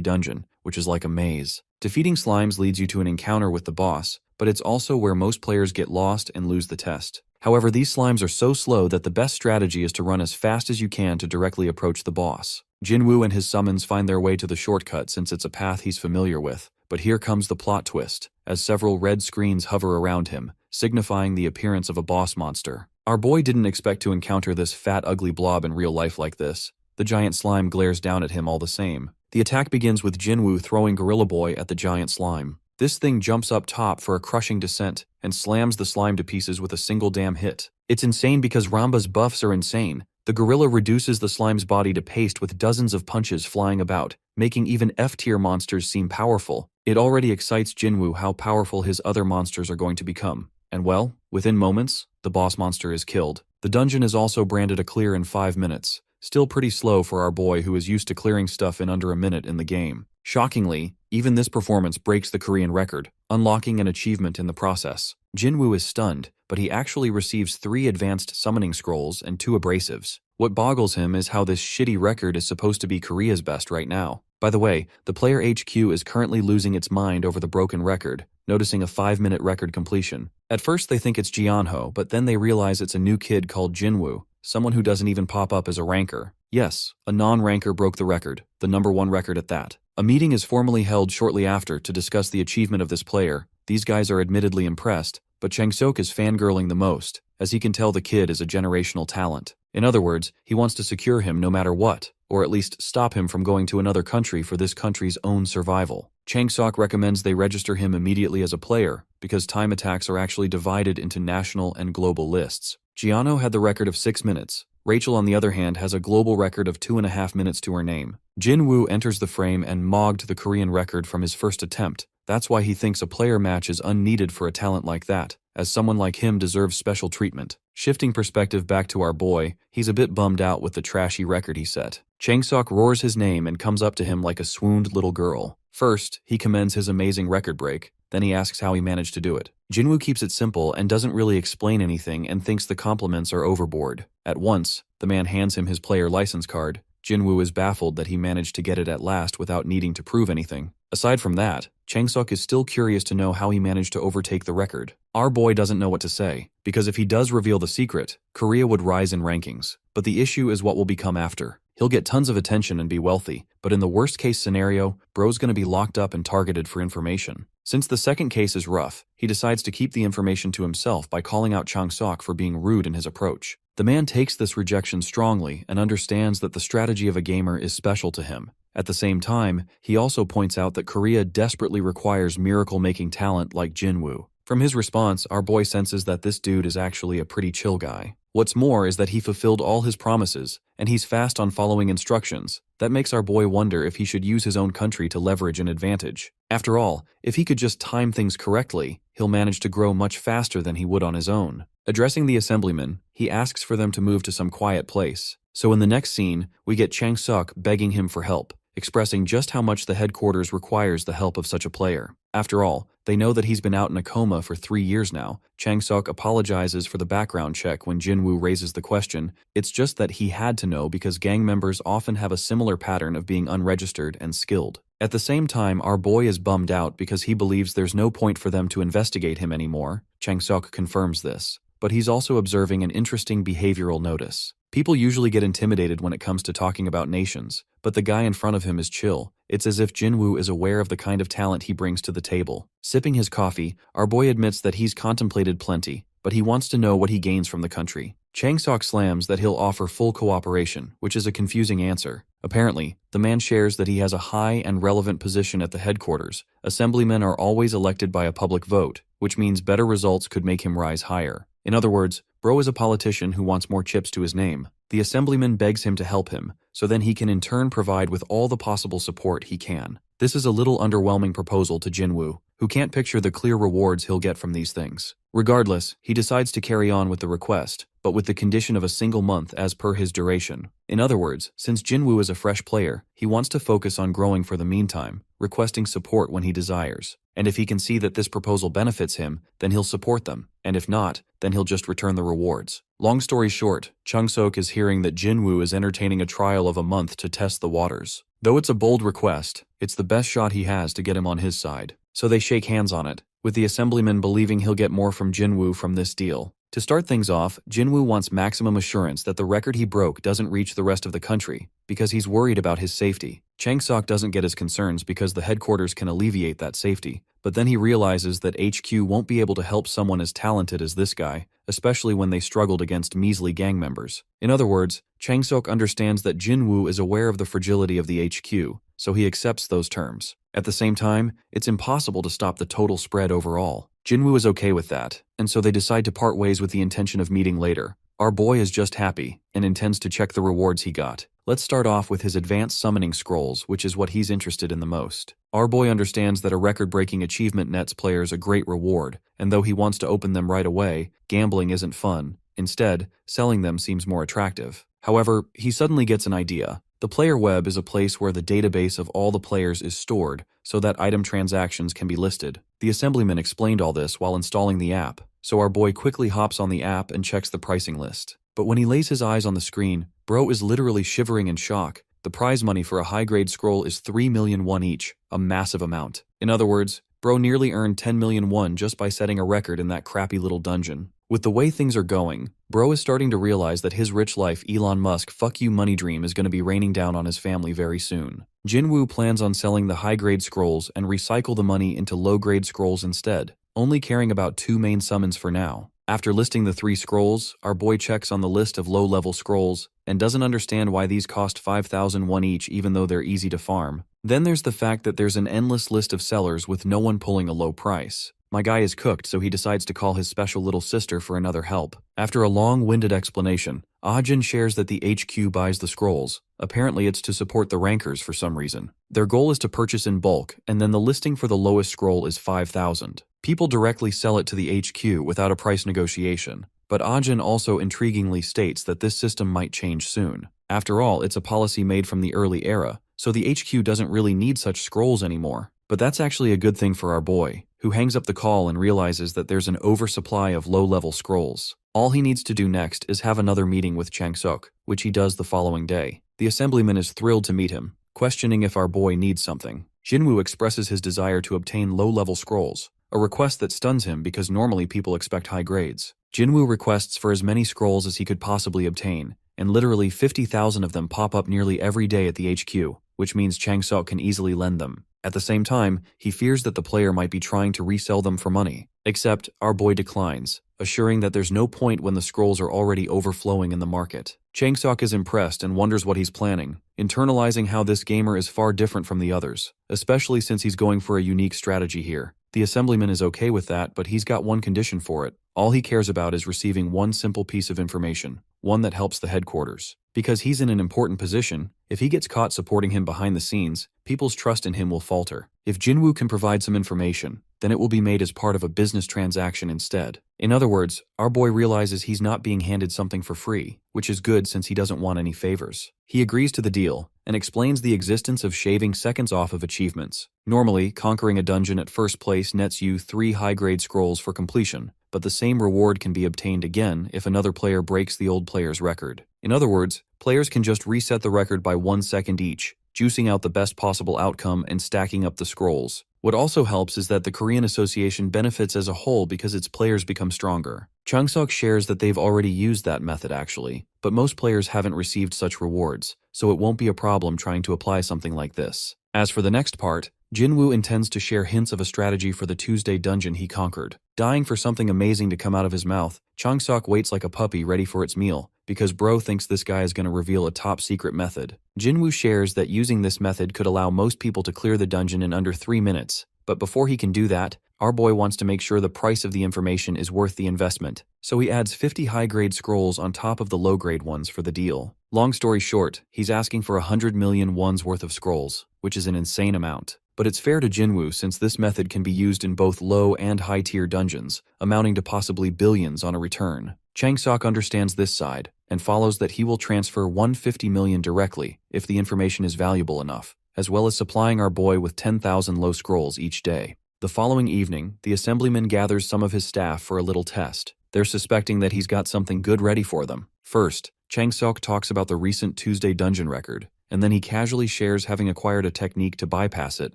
dungeon, which is like a maze. Defeating slimes leads you to an encounter with the boss, but it's also where most players get lost and lose the test. However, these slimes are so slow that the best strategy is to run as fast as you can to directly approach the boss. Jinwoo and his summons find their way to the shortcut since it's a path he's familiar with, but here comes the plot twist, as several red screens hover around him, signifying the appearance of a boss monster. Our boy didn't expect to encounter this fat, ugly blob in real life like this. The giant slime glares down at him all the same. The attack begins with Jinwoo throwing Gorilla Boy at the giant slime. This thing jumps up top for a crushing descent and slams the slime to pieces with a single damn hit. It's insane because Ramba's buffs are insane. The gorilla reduces the slime's body to paste with dozens of punches flying about, making even F-tier monsters seem powerful. It already excites Jinwoo how powerful his other monsters are going to become. And well, within moments, the boss monster is killed. The dungeon is also branded a clear in 5 minutes. Still pretty slow for our boy who is used to clearing stuff in under a minute in the game. Shockingly, even this performance breaks the Korean record, unlocking an achievement in the process. Jinwoo is stunned, but he actually receives 3 advanced summoning scrolls and 2 abrasives. What boggles him is how this shitty record is supposed to be Korea's best right now. By the way, the player HQ is currently losing its mind over the broken record, noticing a 5-minute record completion. At first they think it's Jianho, but then they realize it's a new kid called Jinwoo, someone who doesn't even pop up as a ranker. Yes, a non-ranker broke the record, the #1 record at that. A meeting is formally held shortly after to discuss the achievement of this player. These guys are admittedly impressed, but Changsok is fangirling the most, as he can tell the kid is a generational talent. In other words, he wants to secure him no matter what, or at least stop him from going to another country for this country's own survival. Changsok recommends they register him immediately as a player, because time attacks are actually divided into national and global lists. Giano had the record of 6 minutes. Rachel, on the other hand, has a global record of 2.5 minutes to her name. Jinwoo enters the frame and mogged the Korean record from his first attempt. That's why he thinks a player match is unneeded for a talent like that, as someone like him deserves special treatment. Shifting perspective back to our boy, he's a bit bummed out with the trashy record he set. Changsok roars his name and comes up to him like a swooned little girl. First, he commends his amazing record break, then he asks how he managed to do it. Jinwoo keeps it simple and doesn't really explain anything and thinks the compliments are overboard. At once, the man hands him his player license card. Jinwoo is baffled that he managed to get it at last without needing to prove anything. Aside from that, Changsok is still curious to know how he managed to overtake the record. Our boy doesn't know what to say, because if he does reveal the secret, Korea would rise in rankings. But the issue is what will become after. He'll get tons of attention and be wealthy, but in the worst case scenario, bro's gonna be locked up and targeted for information. Since the second case is rough, he decides to keep the information to himself by calling out Changsok for being rude in his approach. The man takes this rejection strongly and understands that the strategy of a gamer is special to him. At the same time, he also points out that Korea desperately requires miracle-making talent like Jinwoo. From his response, our boy senses that this dude is actually a pretty chill guy. What's more is that he fulfilled all his promises, and he's fast on following instructions. That makes our boy wonder if he should use his own country to leverage an advantage. After all, if he could just time things correctly, he'll manage to grow much faster than he would on his own. Addressing the assemblyman, he asks for them to move to some quiet place. So in the next scene, we get Changsok begging him for help, expressing just how much the headquarters requires the help of such a player. After all, they know that he's been out in a coma for 3 years now. Changsok apologizes for the background check when Jinwoo raises the question. It's just that he had to know because gang members often have a similar pattern of being unregistered and skilled. At the same time, our boy is bummed out because he believes there's no point for them to investigate him anymore. Changsok confirms this. But he's also observing an interesting behavioral notice. People usually get intimidated when it comes to talking about nations, but the guy in front of him is chill. It's as if Jinwoo is aware of the kind of talent he brings to the table. Sipping his coffee, our boy admits that he's contemplated plenty, but he wants to know what he gains from the country. Changsok slams that he'll offer full cooperation, which is a confusing answer. Apparently, the man shares that he has a high and relevant position at the headquarters. Assemblymen are always elected by a public vote, which means better results could make him rise higher. In other words, bro is a politician who wants more chips to his name. The assemblyman begs him to help him, so then he can in turn provide with all the possible support he can. This is a little underwhelming proposal to Jinwoo, who can't picture the clear rewards he'll get from these things. Regardless, he decides to carry on with the request, but with the condition of a single month as per his duration. In other words, since Jinwoo is a fresh player, he wants to focus on growing for the meantime, requesting support when he desires. And if he can see that this proposal benefits him, then he'll support them, and if not, then he'll just return the rewards. Long story short, Chung-sok is hearing that Jinwoo is entertaining a trial of a month to test the waters. Though it's a bold request, it's the best shot he has to get him on his side. So they shake hands on it, with the assemblyman believing he'll get more from Jinwoo from this deal. To start things off, Jinwoo wants maximum assurance that the record he broke doesn't reach the rest of the country, because he's worried about his safety. Chang-sok doesn't get his concerns because the headquarters can alleviate that safety, but then he realizes that HQ won't be able to help someone as talented as this guy, especially when they struggled against measly gang members. In other words, Chang-sok understands that Jinwoo is aware of the fragility of the HQ, so he accepts those terms. At the same time, it's impossible to stop the total spread overall. Jinwoo is okay with that, and so they decide to part ways with the intention of meeting later. Our boy is just happy, and intends to check the rewards he got. Let's start off with his advanced summoning scrolls, which is what he's interested in the most. Our boy understands that a record-breaking achievement nets players a great reward, and though he wants to open them right away, gambling isn't fun. Instead, selling them seems more attractive. However, he suddenly gets an idea. The player web is a place where the database of all the players is stored, so that item transactions can be listed. The assemblyman explained all this while installing the app, so our boy quickly hops on the app and checks the pricing list. But when he lays his eyes on the screen, bro is literally shivering in shock. The prize money for a high-grade scroll is 3 million won each, a massive amount. In other words, bro nearly earned 10 million won just by setting a record in that crappy little dungeon. With the way things are going, bro is starting to realize that his rich life Elon Musk fuck you money dream is going to be raining down on his family very soon. Jinwoo plans on selling the high-grade scrolls and recycle the money into low-grade scrolls instead, only caring about 2 main summons for now. After listing the 3 scrolls, our boy checks on the list of low-level scrolls and doesn't understand why these cost 5,000 won each even though they're easy to farm. Then there's the fact that there's an endless list of sellers with no one pulling a low price. My guy is cooked, so he decides to call his special little sister for another help. After a long-winded explanation, Ajin shares that the HQ buys the scrolls. Apparently it's to support the rankers for some reason. Their goal is to purchase in bulk, and then the listing for the lowest scroll is 5,000. People directly sell it to the HQ without a price negotiation, but Ajin also intriguingly states that this system might change soon. After all, it's a policy made from the early era, so the HQ doesn't really need such scrolls anymore. But that's actually a good thing for our boy, who hangs up the call and realizes that there's an oversupply of low-level scrolls. All he needs to do next is have another meeting with Chang-sok, which he does the following day. The assemblyman is thrilled to meet him, questioning if our boy needs something. Jinwoo expresses his desire to obtain low-level scrolls, a request that stuns him because normally people expect high grades. Jinwoo requests for as many scrolls as he could possibly obtain, and literally 50,000 of them pop up nearly every day at the HQ, which means Chang-sok can easily lend them. At the same time, he fears that the player might be trying to resell them for money. Except, our boy declines, assuring that there's no point when the scrolls are already overflowing in the market. Chang-sok is impressed and wonders what he's planning, internalizing how this gamer is far different from the others, especially since he's going for a unique strategy here. The assemblyman is okay with that, but he's got one condition for it. All he cares about is receiving one simple piece of information, one that helps the headquarters. Because he's in an important position, if he gets caught supporting him behind the scenes, people's trust in him will falter. If Jinwoo can provide some information, then it will be made as part of a business transaction instead. In other words, our boy realizes he's not being handed something for free, which is good since he doesn't want any favors. He agrees to the deal, and explains the existence of shaving seconds off of achievements. Normally, conquering a dungeon at first place nets you 3 high-grade scrolls for completion, but the same reward can be obtained again if another player breaks the old player's record. In other words, players can just reset the record by 1 second each, juicing out the best possible outcome and stacking up the scrolls. What also helps is that the Korean Association benefits as a whole because its players become stronger. Chung-sok shares that they've already used that method actually, but most players haven't received such rewards, so it won't be a problem trying to apply something like this. As for the next part, Jinwoo intends to share hints of a strategy for the Tuesday dungeon he conquered. Dying for something amazing to come out of his mouth, Chung-sok waits like a puppy ready for its meal, because bro thinks this guy is going to reveal a top-secret method. Jinwoo shares that using this method could allow most people to clear the dungeon in under 3 minutes, but before he can do that, Our boy wants to make sure the price of the information is worth the investment, so he adds 50 high-grade scrolls on top of the low-grade ones for the deal. Long story short, he's asking for 100 million wons worth of scrolls, which is an insane amount. But it's fair to Jinwoo since this method can be used in both low and high-tier dungeons, amounting to possibly billions on a return. Changsok understands this side, and follows that he will transfer 150 million directly if the information is valuable enough, as well as supplying our boy with 10,000 low scrolls each day. The following evening, the assemblyman gathers some of his staff for a little test. They're suspecting that he's got something good ready for them. First, Changsok talks about the recent Tuesday dungeon record, and then he casually shares having acquired a technique to bypass it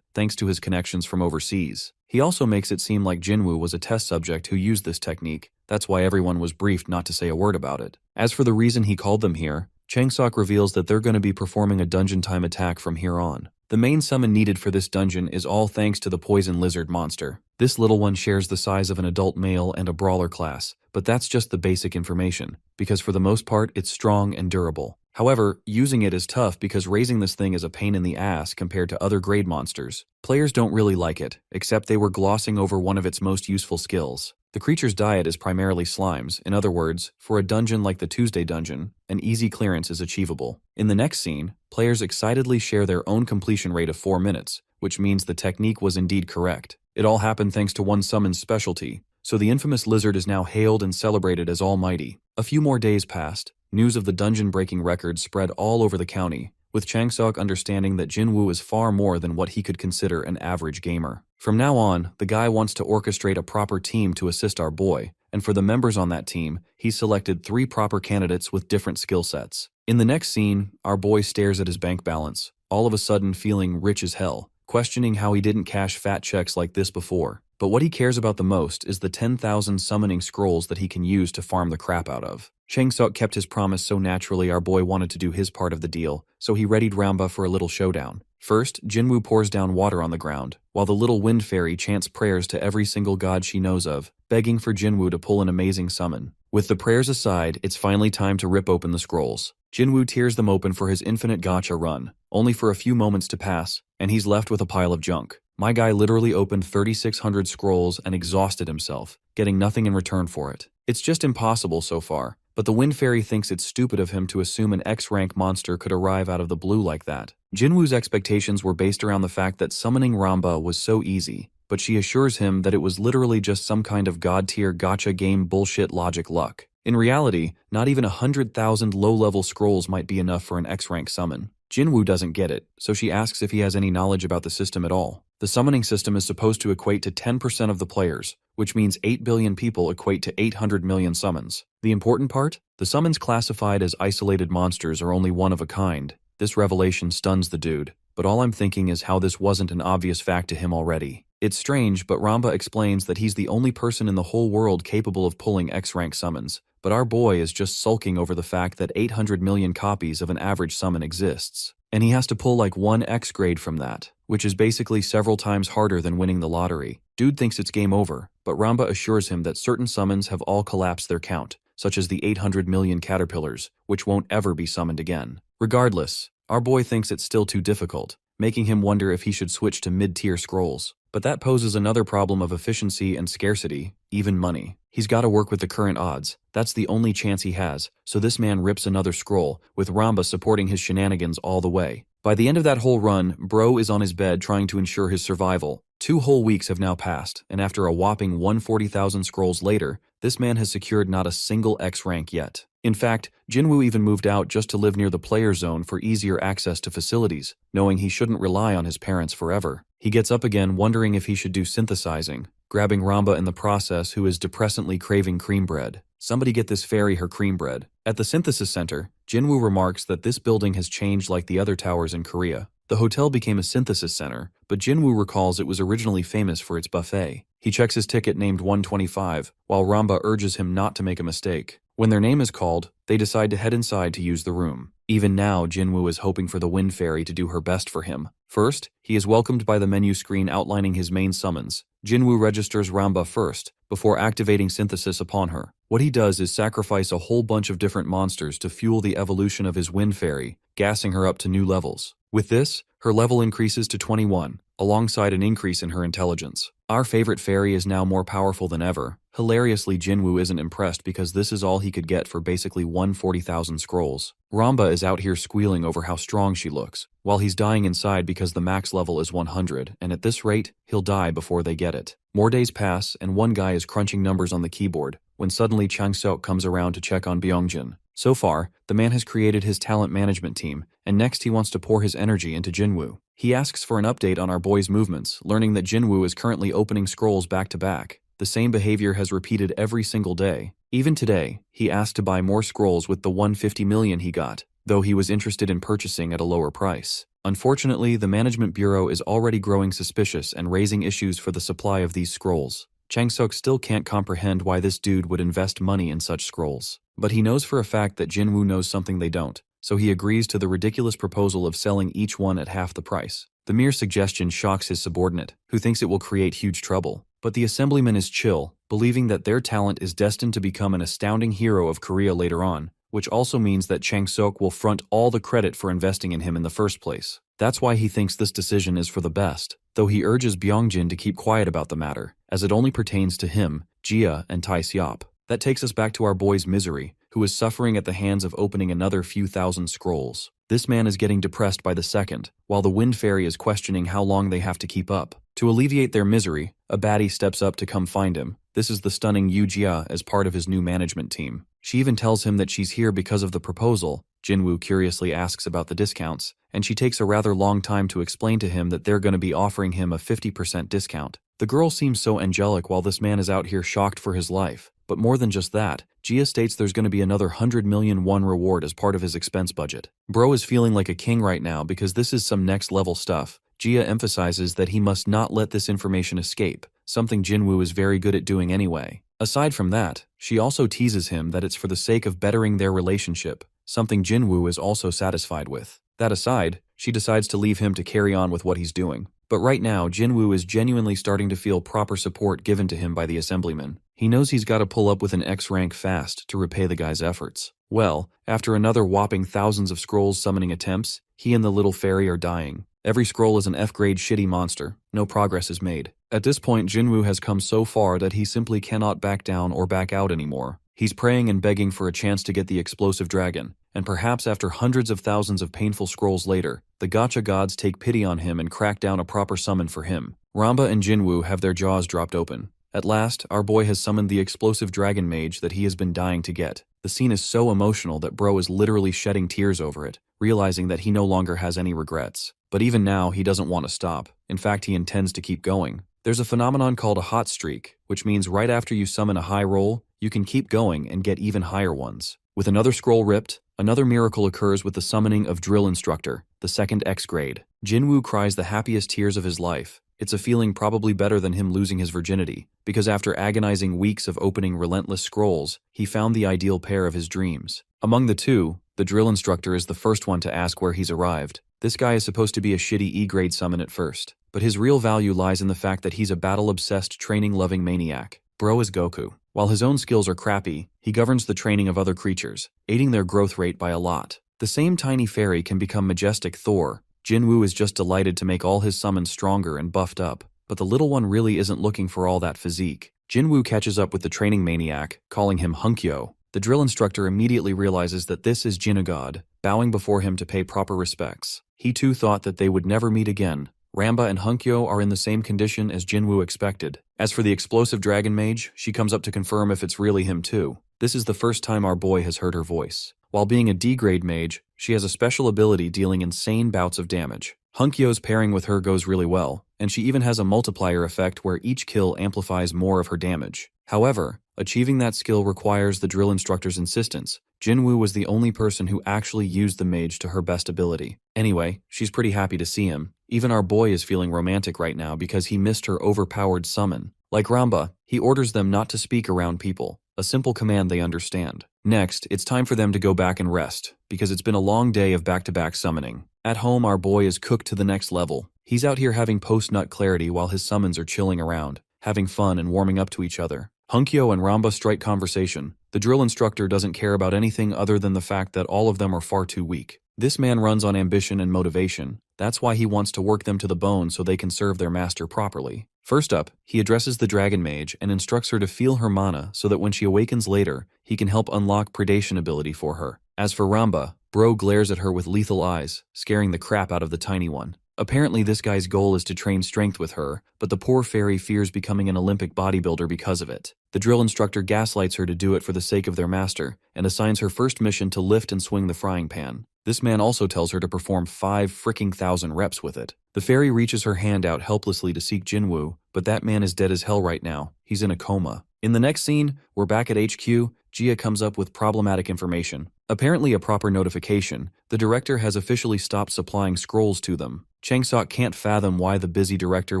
thanks to his connections from overseas. He also makes it seem like Jinwoo was a test subject who used this technique. That's why everyone was briefed not to say a word about it. As for the reason he called them here, Changsok reveals that they're going to be performing a dungeon time attack from here on. The main summon needed for this dungeon is all thanks to the poison lizard monster. This little one shares the size of an adult male and a brawler class, but that's just the basic information, because for the most part it's strong and durable. However, using it is tough because raising this thing is a pain in the ass compared to other grade monsters. Players don't really like it, except they were glossing over one of its most useful skills. The creature's diet is primarily slimes. In other words, for a dungeon like the Tuesday dungeon, an easy clearance is achievable. In the next scene, players excitedly share their own completion rate of 4 minutes, which means the technique was indeed correct. It all happened thanks to one summon's specialty, so the infamous lizard is now hailed and celebrated as almighty. A few more days passed. News of the dungeon-breaking record spread all over the county, with Changsok understanding that Jinwoo is far more than what he could consider an average gamer. From now on, the guy wants to orchestrate a proper team to assist our boy, and for the members on that team, he selected 3 proper candidates with different skill sets. In the next scene, our boy stares at his bank balance, all of a sudden feeling rich as hell, questioning how he didn't cash fat checks like this before. But what he cares about the most is the 10,000 summoning scrolls that he can use to farm the crap out of. Changsok kept his promise so naturally our boy wanted to do his part of the deal, so he readied Ramba for a little showdown. First, Jinwoo pours down water on the ground, while the little wind fairy chants prayers to every single god she knows of, begging for Jinwoo to pull an amazing summon. With the prayers aside, it's finally time to rip open the scrolls. Jinwoo tears them open for his infinite gacha run, only for a few moments to pass, and he's left with a pile of junk. My guy literally opened 3,600 scrolls and exhausted himself, getting nothing in return for it. It's just impossible so far, but the Wind Fairy thinks it's stupid of him to assume an X-rank monster could arrive out of the blue like that. Jinwoo's expectations were based around the fact that summoning Ramba was so easy, but she assures him that it was literally just some kind of god-tier gacha game bullshit logic luck. In reality, not even 100,000 low-level scrolls might be enough for an X-rank summon. Jinwoo doesn't get it, so she asks if he has any knowledge about the system at all. The summoning system is supposed to equate to 10% of the players, which means 8 billion people equate to 800 million summons. The important part? The summons classified as isolated monsters are only one of a kind. This revelation stuns the dude, but all I'm thinking is how this wasn't an obvious fact to him already. It's strange, but Ramba explains that he's the only person in the whole world capable of pulling X-rank summons, but our boy is just sulking over the fact that 800 million copies of an average summon exists. And he has to pull like 1 X grade from that, which is basically several times harder than winning the lottery. Dude thinks it's game over, but Ramba assures him that certain summons have all collapsed their count, such as the 800 million caterpillars, which won't ever be summoned again. Regardless, our boy thinks it's still too difficult, making him wonder if he should switch to mid-tier scrolls. But that poses another problem of efficiency and scarcity, even money. He's got to work with the current odds. That's the only chance he has, so this man rips another scroll, with Ramba supporting his shenanigans all the way. By the end of that whole run, Bro is on his bed trying to ensure his survival. 2 whole weeks have now passed, and after a whopping 140,000 scrolls later, this man has secured not a single X rank yet. In fact, Jinwoo even moved out just to live near the player zone for easier access to facilities, knowing he shouldn't rely on his parents forever. He gets up again wondering if he should do synthesizing, grabbing Ramba in the process who is depressantly craving cream bread. Somebody get this fairy her cream bread. At the synthesis center, Jinwoo remarks that this building has changed like the other towers in Korea. The hotel became a synthesis center, but Jinwoo recalls it was originally famous for its buffet. He checks his ticket named 125, while Ramba urges him not to make a mistake. When their name is called, they decide to head inside to use the room. Even now, Jinwoo is hoping for the Wind Fairy to do her best for him. First, he is welcomed by the menu screen outlining his main summons. Jinwoo registers Ramba first, before activating synthesis upon her. What he does is sacrifice a whole bunch of different monsters to fuel the evolution of his Wind Fairy, gassing her up to new levels. With this, her level increases to 21, alongside an increase in her intelligence. Our favorite fairy is now more powerful than ever. Hilariously, Jinwoo isn't impressed because this is all he could get for basically 140,000 scrolls. Ramba is out here squealing over how strong she looks, while he's dying inside because the max level is 100, and at this rate, he'll die before they get it. More days pass, and one guy is crunching numbers on the keyboard, when suddenly Chang-seok comes around to check on Byungjin. So far, the man has created his talent management team, and next he wants to pour his energy into Jinwoo. He asks for an update on our boy's movements, learning that Jinwoo is currently opening scrolls back to back. The same behavior has repeated every single day. Even today, he asked to buy more scrolls with the 150 million he got, though he was interested in purchasing at a lower price. Unfortunately, the management bureau is already growing suspicious and raising issues for the supply of these scrolls. Chang-seok still can't comprehend why this dude would invest money in such scrolls. But he knows for a fact that Jinwoo knows something they don't, so he agrees to the ridiculous proposal of selling each one at half the price. The mere suggestion shocks his subordinate, who thinks it will create huge trouble. But the assemblyman is chill, believing that their talent is destined to become an astounding hero of Korea later on, which also means that Chang-seok will front all the credit for investing in him in the first place. That's why he thinks this decision is for the best, though he urges Byungjin to keep quiet about the matter, as it only pertains to him, Jia, and Tai Seop. That takes us back to our boy's misery, who is suffering at the hands of opening another few thousand scrolls. This man is getting depressed by the second, while the Wind Fairy is questioning how long they have to keep up. To alleviate their misery, a baddie steps up to come find him. This is the stunning Yu Jia as part of his new management team. She even tells him that she's here because of the proposal. Jinwoo curiously asks about the discounts, and she takes a rather long time to explain to him that they're going to be offering him a 50% discount. The girl seems so angelic while this man is out here shocked for his life. But more than just that, Jia states there's going to be another 100 million won reward as part of his expense budget. Bro is feeling like a king right now because this is some next level stuff. Jia emphasizes that he must not let this information escape, something Jinwoo is very good at doing anyway. Aside from that, she also teases him that it's for the sake of bettering their relationship, something Jinwoo is also satisfied with. That aside, she decides to leave him to carry on with what he's doing. But right now, Jinwoo is genuinely starting to feel proper support given to him by the assemblyman. He knows he's got to pull up with an X rank fast to repay the guy's efforts. Well, after another whopping thousands of scrolls summoning attempts, he and the little fairy are dying. Every scroll is an F-grade shitty monster. No progress is made. At this point, Jinwoo has come so far that he simply cannot back down or back out anymore. He's praying and begging for a chance to get the explosive dragon, and perhaps after hundreds of thousands of painful scrolls later, the gacha gods take pity on him and crack down a proper summon for him. Ramba and Jinwoo have their jaws dropped open. At last, our boy has summoned the explosive dragon mage that he has been dying to get. The scene is so emotional that bro is literally shedding tears over it, realizing that he no longer has any regrets. But even now, he doesn't want to stop. In fact, he intends to keep going. There's a phenomenon called a hot streak, which means right after you summon a high roll, you can keep going and get even higher ones. With another scroll ripped, another miracle occurs with the summoning of Drill Instructor, the second X grade. Jinwoo cries the happiest tears of his life. It's a feeling probably better than him losing his virginity, because after agonizing weeks of opening relentless scrolls, he found the ideal pair of his dreams. Among the two, the Drill Instructor is the first one to ask where he's arrived. This guy is supposed to be a shitty E-grade summon at first, but his real value lies in the fact that he's a battle-obsessed, training-loving maniac. Bro is Goku. While his own skills are crappy, he governs the training of other creatures, aiding their growth rate by a lot. The same tiny fairy can become majestic Thor. Jinwoo is just delighted to make all his summons stronger and buffed up, but the little one really isn't looking for all that physique. Jinwoo catches up with the training maniac, calling him Hunkyo. The drill instructor immediately realizes that this is Jinagod, bowing before him to pay proper respects. He too thought that they would never meet again. Ramba and Hunkyo are in the same condition as Jinwoo expected. As for the explosive dragon mage, she comes up to confirm if it's really him too. This is the first time our boy has heard her voice. While being a D-grade mage, she has a special ability dealing insane bouts of damage. Hunkyo's pairing with her goes really well, and she even has a multiplier effect where each kill amplifies more of her damage. However, achieving that skill requires the drill instructor's insistence. Jinwoo was the only person who actually used the mage to her best ability. Anyway, she's pretty happy to see him. Even our boy is feeling romantic right now because he missed her overpowered summon. Like Ramba, he orders them not to speak around people, a simple command they understand. Next, it's time for them to go back and rest, because it's been a long day of back-to-back summoning. At home, our boy is cooked to the next level. He's out here having post-nut clarity while his summons are chilling around, having fun and warming up to each other. Hunkyo and Ramba strike conversation, The drill instructor doesn't care about anything other than the fact that all of them are far too weak. This man runs on ambition and motivation. That's why he wants to work them to the bone so they can serve their master properly. First up, he addresses the dragon mage and instructs her to feel her mana so that when she awakens later, he can help unlock predation ability for her. As for Ramba, Bro glares at her with lethal eyes, scaring the crap out of the tiny one. Apparently this guy's goal is to train strength with her, but the poor fairy fears becoming an Olympic bodybuilder because of it. The drill instructor gaslights her to do it for the sake of their master, and assigns her first mission to lift and swing the frying pan. This man also tells her to perform 5,000 reps with it. The fairy reaches her hand out helplessly to seek Jinwoo, but that man is dead as hell right now. He's in a coma. In the next scene, we're back at HQ. Jia comes up with problematic information. Apparently a proper notification. The director has officially stopped supplying scrolls to them. Changsok can't fathom why the busy director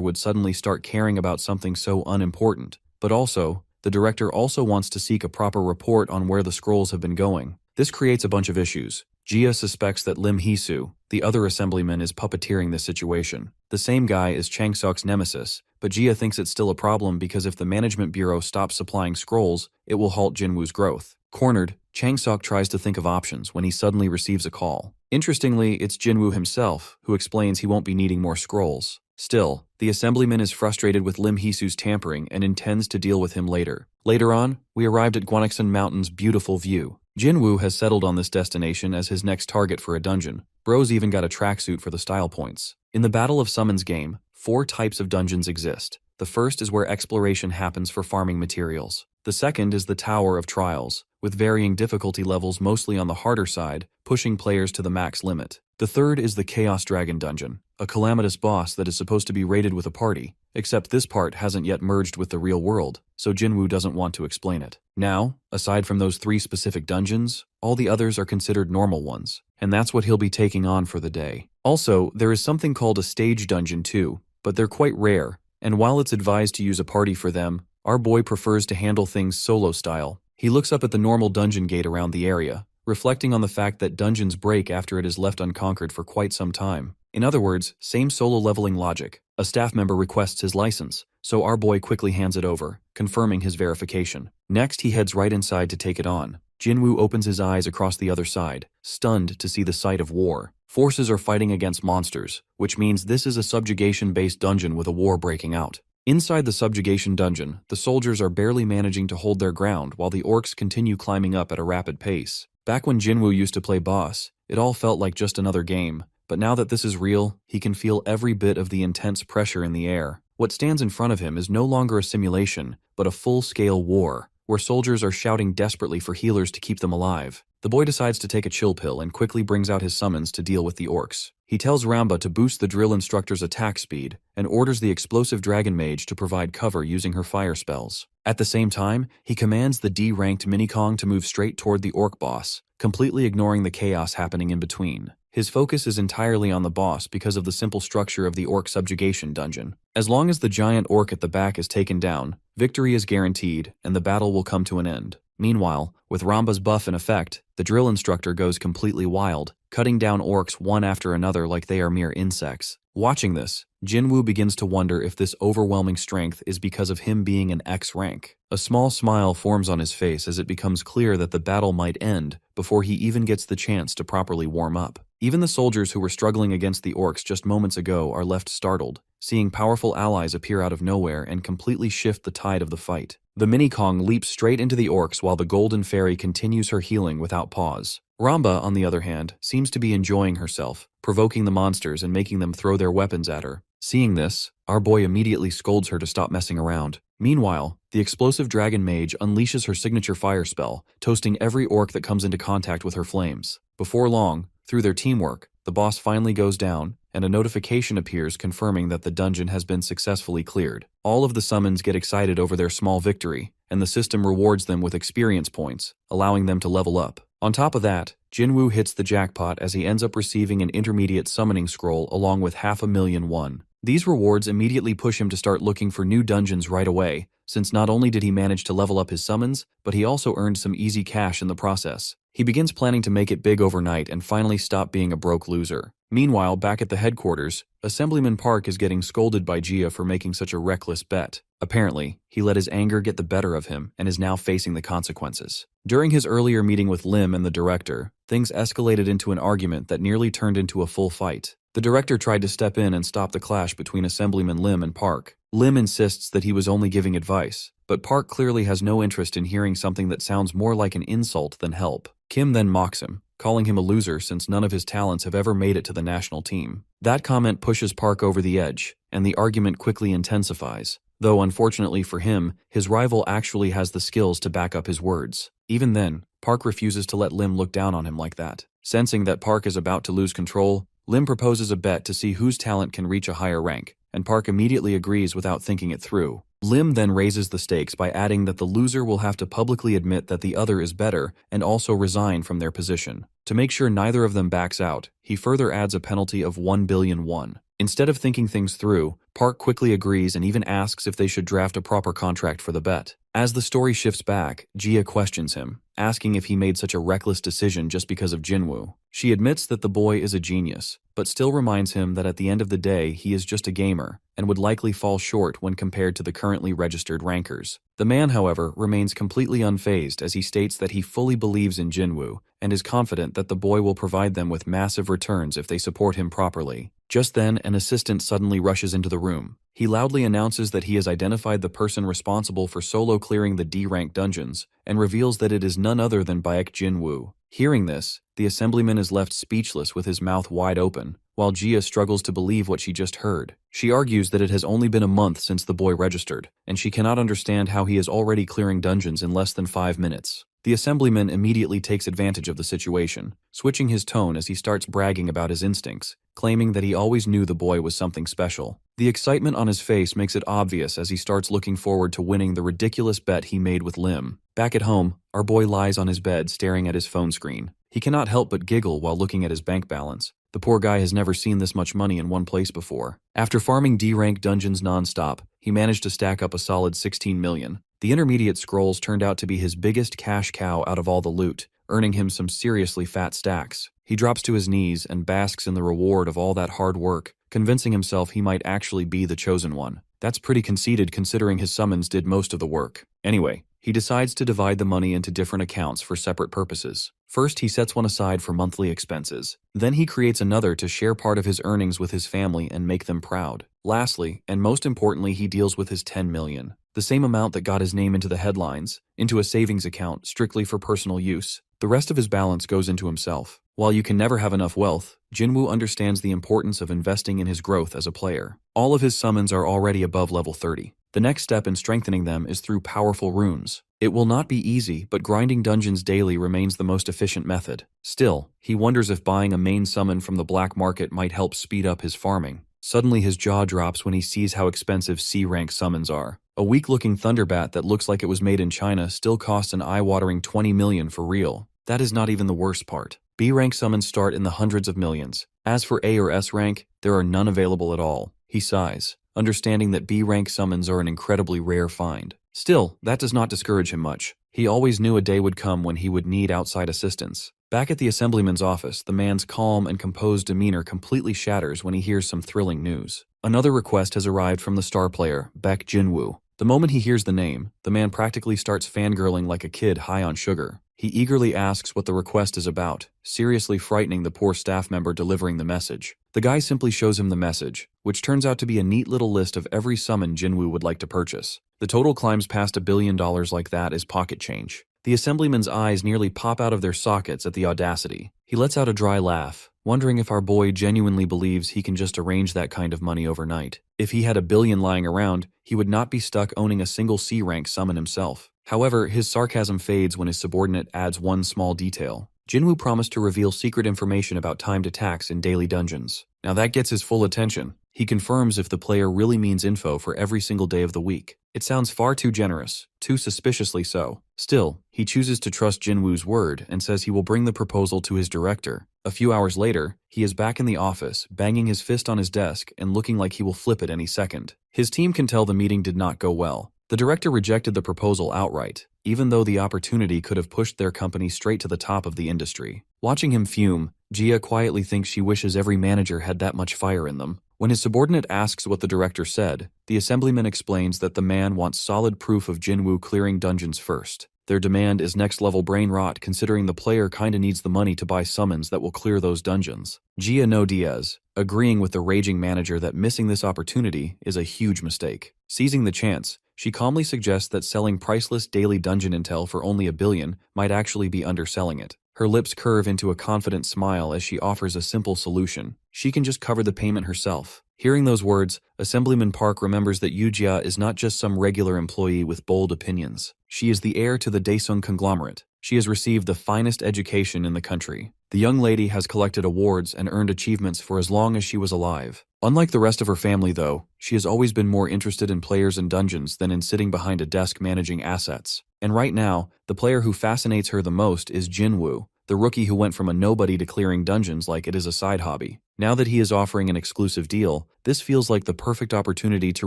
would suddenly start caring about something so unimportant. But also, the director also wants to seek a proper report on where the scrolls have been going. This creates a bunch of issues. Jia suspects that Lim Hisu, the other assemblyman, is puppeteering this situation. The same guy is Changsok's nemesis, but Jia thinks it's still a problem because if the management bureau stops supplying scrolls, it will halt Jinwoo's growth. Cornered, Changsok tries to think of options when he suddenly receives a call. Interestingly, it's Jinwoo himself who explains he won't be needing more scrolls. Still, the assemblyman is frustrated with Lim Hisu's tampering and intends to deal with him later. Later on, we arrived at Gwanexon Mountain's beautiful view. Jinwoo has settled on this destination as his next target for a dungeon. Bro's even got a tracksuit for the style points. In the Battle of Summons game, 4 types of dungeons exist. The first is where exploration happens for farming materials. The second is the Tower of Trials, with varying difficulty levels mostly on the harder side, pushing players to the max limit. The third is the Chaos Dragon Dungeon, a calamitous boss that is supposed to be raided with a party, except this part hasn't yet merged with the real world, so Jinwoo doesn't want to explain it. Now, aside from those 3 specific dungeons, all the others are considered normal ones, and that's what he'll be taking on for the day. Also, there is something called a stage dungeon too, but they're quite rare, and while it's advised to use a party for them, our boy prefers to handle things solo style. He looks up at the normal dungeon gate around the area, reflecting on the fact that dungeons break after it is left unconquered for quite some time. In other words, same solo leveling logic. A staff member requests his license, so our boy quickly hands it over, confirming his verification. Next, he heads right inside to take it on. Jinwoo opens his eyes across the other side, stunned to see the sight of war. Forces are fighting against monsters, which means this is a subjugation-based dungeon with a war breaking out. Inside the subjugation dungeon, the soldiers are barely managing to hold their ground while the orcs continue climbing up at a rapid pace. Back when Jinwoo used to play boss, it all felt like just another game, but now that this is real, he can feel every bit of the intense pressure in the air. What stands in front of him is no longer a simulation, but a full-scale war, where soldiers are shouting desperately for healers to keep them alive. The boy decides to take a chill pill and quickly brings out his summons to deal with the orcs. He tells Ramba to boost the drill instructor's attack speed and orders the explosive dragon mage to provide cover using her fire spells. At the same time, he commands the D-ranked Minikong to move straight toward the orc boss, completely ignoring the chaos happening in between. His focus is entirely on the boss because of the simple structure of the orc subjugation dungeon. As long as the giant orc at the back is taken down, victory is guaranteed and the battle will come to an end. Meanwhile, with Ramba's buff in effect, the drill instructor goes completely wild, cutting down orcs one after another like they are mere insects. Watching this, Jinwoo begins to wonder if this overwhelming strength is because of him being an X rank. A small smile forms on his face as it becomes clear that the battle might end before he even gets the chance to properly warm up. Even the soldiers who were struggling against the orcs just moments ago are left startled, seeing powerful allies appear out of nowhere and completely shift the tide of the fight. The Minikong leaps straight into the orcs while the Golden Fairy continues her healing without pause. Ramba, on the other hand, seems to be enjoying herself, provoking the monsters and making them throw their weapons at her. Seeing this, our boy immediately scolds her to stop messing around. Meanwhile, the explosive dragon mage unleashes her signature fire spell, toasting every orc that comes into contact with her flames. Before long, through their teamwork, the boss finally goes down, and a notification appears confirming that the dungeon has been successfully cleared. All of the summons get excited over their small victory, and the system rewards them with experience points, allowing them to level up. On top of that, Jinwoo hits the jackpot as he ends up receiving an intermediate summoning scroll along with 500,000 won. These rewards immediately push him to start looking for new dungeons right away, since not only did he manage to level up his summons, but he also earned some easy cash in the process. He begins planning to make it big overnight and finally stop being a broke loser. Meanwhile, back at the headquarters, Assemblyman Park is getting scolded by Gia for making such a reckless bet. Apparently, he let his anger get the better of him and is now facing the consequences. During his earlier meeting with Lim and the director, things escalated into an argument that nearly turned into a full fight. The director tried to step in and stop the clash between Assemblyman Lim and Park. Lim insists that he was only giving advice, but Park clearly has no interest in hearing something that sounds more like an insult than help. Kim then mocks him, calling him a loser since none of his talents have ever made it to the national team. That comment pushes Park over the edge, and the argument quickly intensifies. Though unfortunately for him, his rival actually has the skills to back up his words. Even then, Park refuses to let Lim look down on him like that. Sensing that Park is about to lose control, Lim proposes a bet to see whose talent can reach a higher rank, and Park immediately agrees without thinking it through. Lim then raises the stakes by adding that the loser will have to publicly admit that the other is better and also resign from their position. To make sure neither of them backs out, he further adds a penalty of 1 billion won. Instead of thinking things through, Park quickly agrees and even asks if they should draft a proper contract for the bet. As the story shifts back, Gia questions him, asking if he made such a reckless decision just because of Jinwoo. She admits that the boy is a genius, but still reminds him that at the end of the day he is just a gamer, and would likely fall short when compared to the currently registered rankers. The man, however, remains completely unfazed as he states that he fully believes in Jinwoo, and is confident that the boy will provide them with massive returns if they support him properly. Just then, an assistant suddenly rushes into the room. He loudly announces that he has identified the person responsible for solo clearing the D-rank dungeons, and reveals that it is none other than Baek Jinwoo. Hearing this, the assemblyman is left speechless with his mouth wide open, while Gia struggles to believe what she just heard. She argues that it has only been a month since the boy registered, and she cannot understand how he is already clearing dungeons in less than 5 minutes. The assemblyman immediately takes advantage of the situation, switching his tone as he starts bragging about his instincts, claiming that he always knew the boy was something special. The excitement on his face makes it obvious as he starts looking forward to winning the ridiculous bet he made with Lim. Back at home, our boy lies on his bed staring at his phone screen. He cannot help but giggle while looking at his bank balance. The poor guy has never seen this much money in one place before. After farming D-rank dungeons non-stop, he managed to stack up a solid 16 million. The intermediate scrolls turned out to be his biggest cash cow out of all the loot, earning him some seriously fat stacks. He drops to his knees and basks in the reward of all that hard work, convincing himself he might actually be the chosen one. That's pretty conceited considering his summons did most of the work. Anyway, he decides to divide the money into different accounts for separate purposes. First, he sets one aside for monthly expenses. Then he creates another to share part of his earnings with his family and make them proud. Lastly, and most importantly, he deals with his 10 million. The same amount that got his name into the headlines, into a savings account strictly for personal use. The rest of his balance goes into himself. While you can never have enough wealth, Jinwoo understands the importance of investing in his growth as a player. All of his summons are already above level 30. The next step in strengthening them is through powerful runes. It will not be easy, but grinding dungeons daily remains the most efficient method. Still, he wonders if buying a main summon from the black market might help speed up his farming. Suddenly his jaw drops when he sees how expensive C-rank summons are. A weak-looking Thunderbat that looks like it was made in China still costs an eye-watering 20 million for real. That is not even the worst part. B-rank summons start in the hundreds of millions. As for A or S rank, there are none available at all. He sighs, understanding that B-rank summons are an incredibly rare find. Still, that does not discourage him much. He always knew a day would come when he would need outside assistance. Back at the assemblyman's office, the man's calm and composed demeanor completely shatters when he hears some thrilling news. Another request has arrived from the star player, Baek Jinwoo. The moment he hears the name, the man practically starts fangirling like a kid high on sugar. He eagerly asks what the request is about, seriously frightening the poor staff member delivering the message. The guy simply shows him the message, which turns out to be a neat little list of every summon Jinwoo would like to purchase. The total climbs past $1 billion like that is pocket change. The assemblyman's eyes nearly pop out of their sockets at the audacity. He lets out a dry laugh, wondering if our boy genuinely believes he can just arrange that kind of money overnight. If he had $1 billion lying around, he would not be stuck owning a single C-rank summon himself. However, his sarcasm fades when his subordinate adds one small detail. Jinwoo promised to reveal secret information about timed attacks in daily dungeons. Now that gets his full attention. He confirms if the player really means info for every single day of the week. It sounds far too generous, too suspiciously so. Still, he chooses to trust Jinwoo's word and says he will bring the proposal to his director. A few hours later, he is back in the office, banging his fist on his desk and looking like he will flip it any second. His team can tell the meeting did not go well. The director rejected the proposal outright, even though the opportunity could have pushed their company straight to the top of the industry. Watching him fume, Gia quietly thinks she wishes every manager had that much fire in them. When his subordinate asks what the director said, the assemblyman explains that the man wants solid proof of Jinwoo clearing dungeons first. Their demand is next-level brain rot considering the player kinda needs the money to buy summons that will clear those dungeons. Gia no Diaz, agreeing with the raging manager that missing this opportunity is a huge mistake. Seizing the chance, she calmly suggests that selling priceless daily dungeon intel for only $1 billion might actually be underselling it. Her lips curve into a confident smile as she offers a simple solution. She can just cover the payment herself. Hearing those words, Assemblyman Park remembers that Yujia is not just some regular employee with bold opinions. She is the heir to the Daesung conglomerate. She has received the finest education in the country. The young lady has collected awards and earned achievements for as long as she was alive. Unlike the rest of her family, though, she has always been more interested in players and dungeons than in sitting behind a desk managing assets. And right now, the player who fascinates her the most is Jinwoo, the rookie who went from a nobody to clearing dungeons like it is a side hobby. Now that he is offering an exclusive deal, this feels like the perfect opportunity to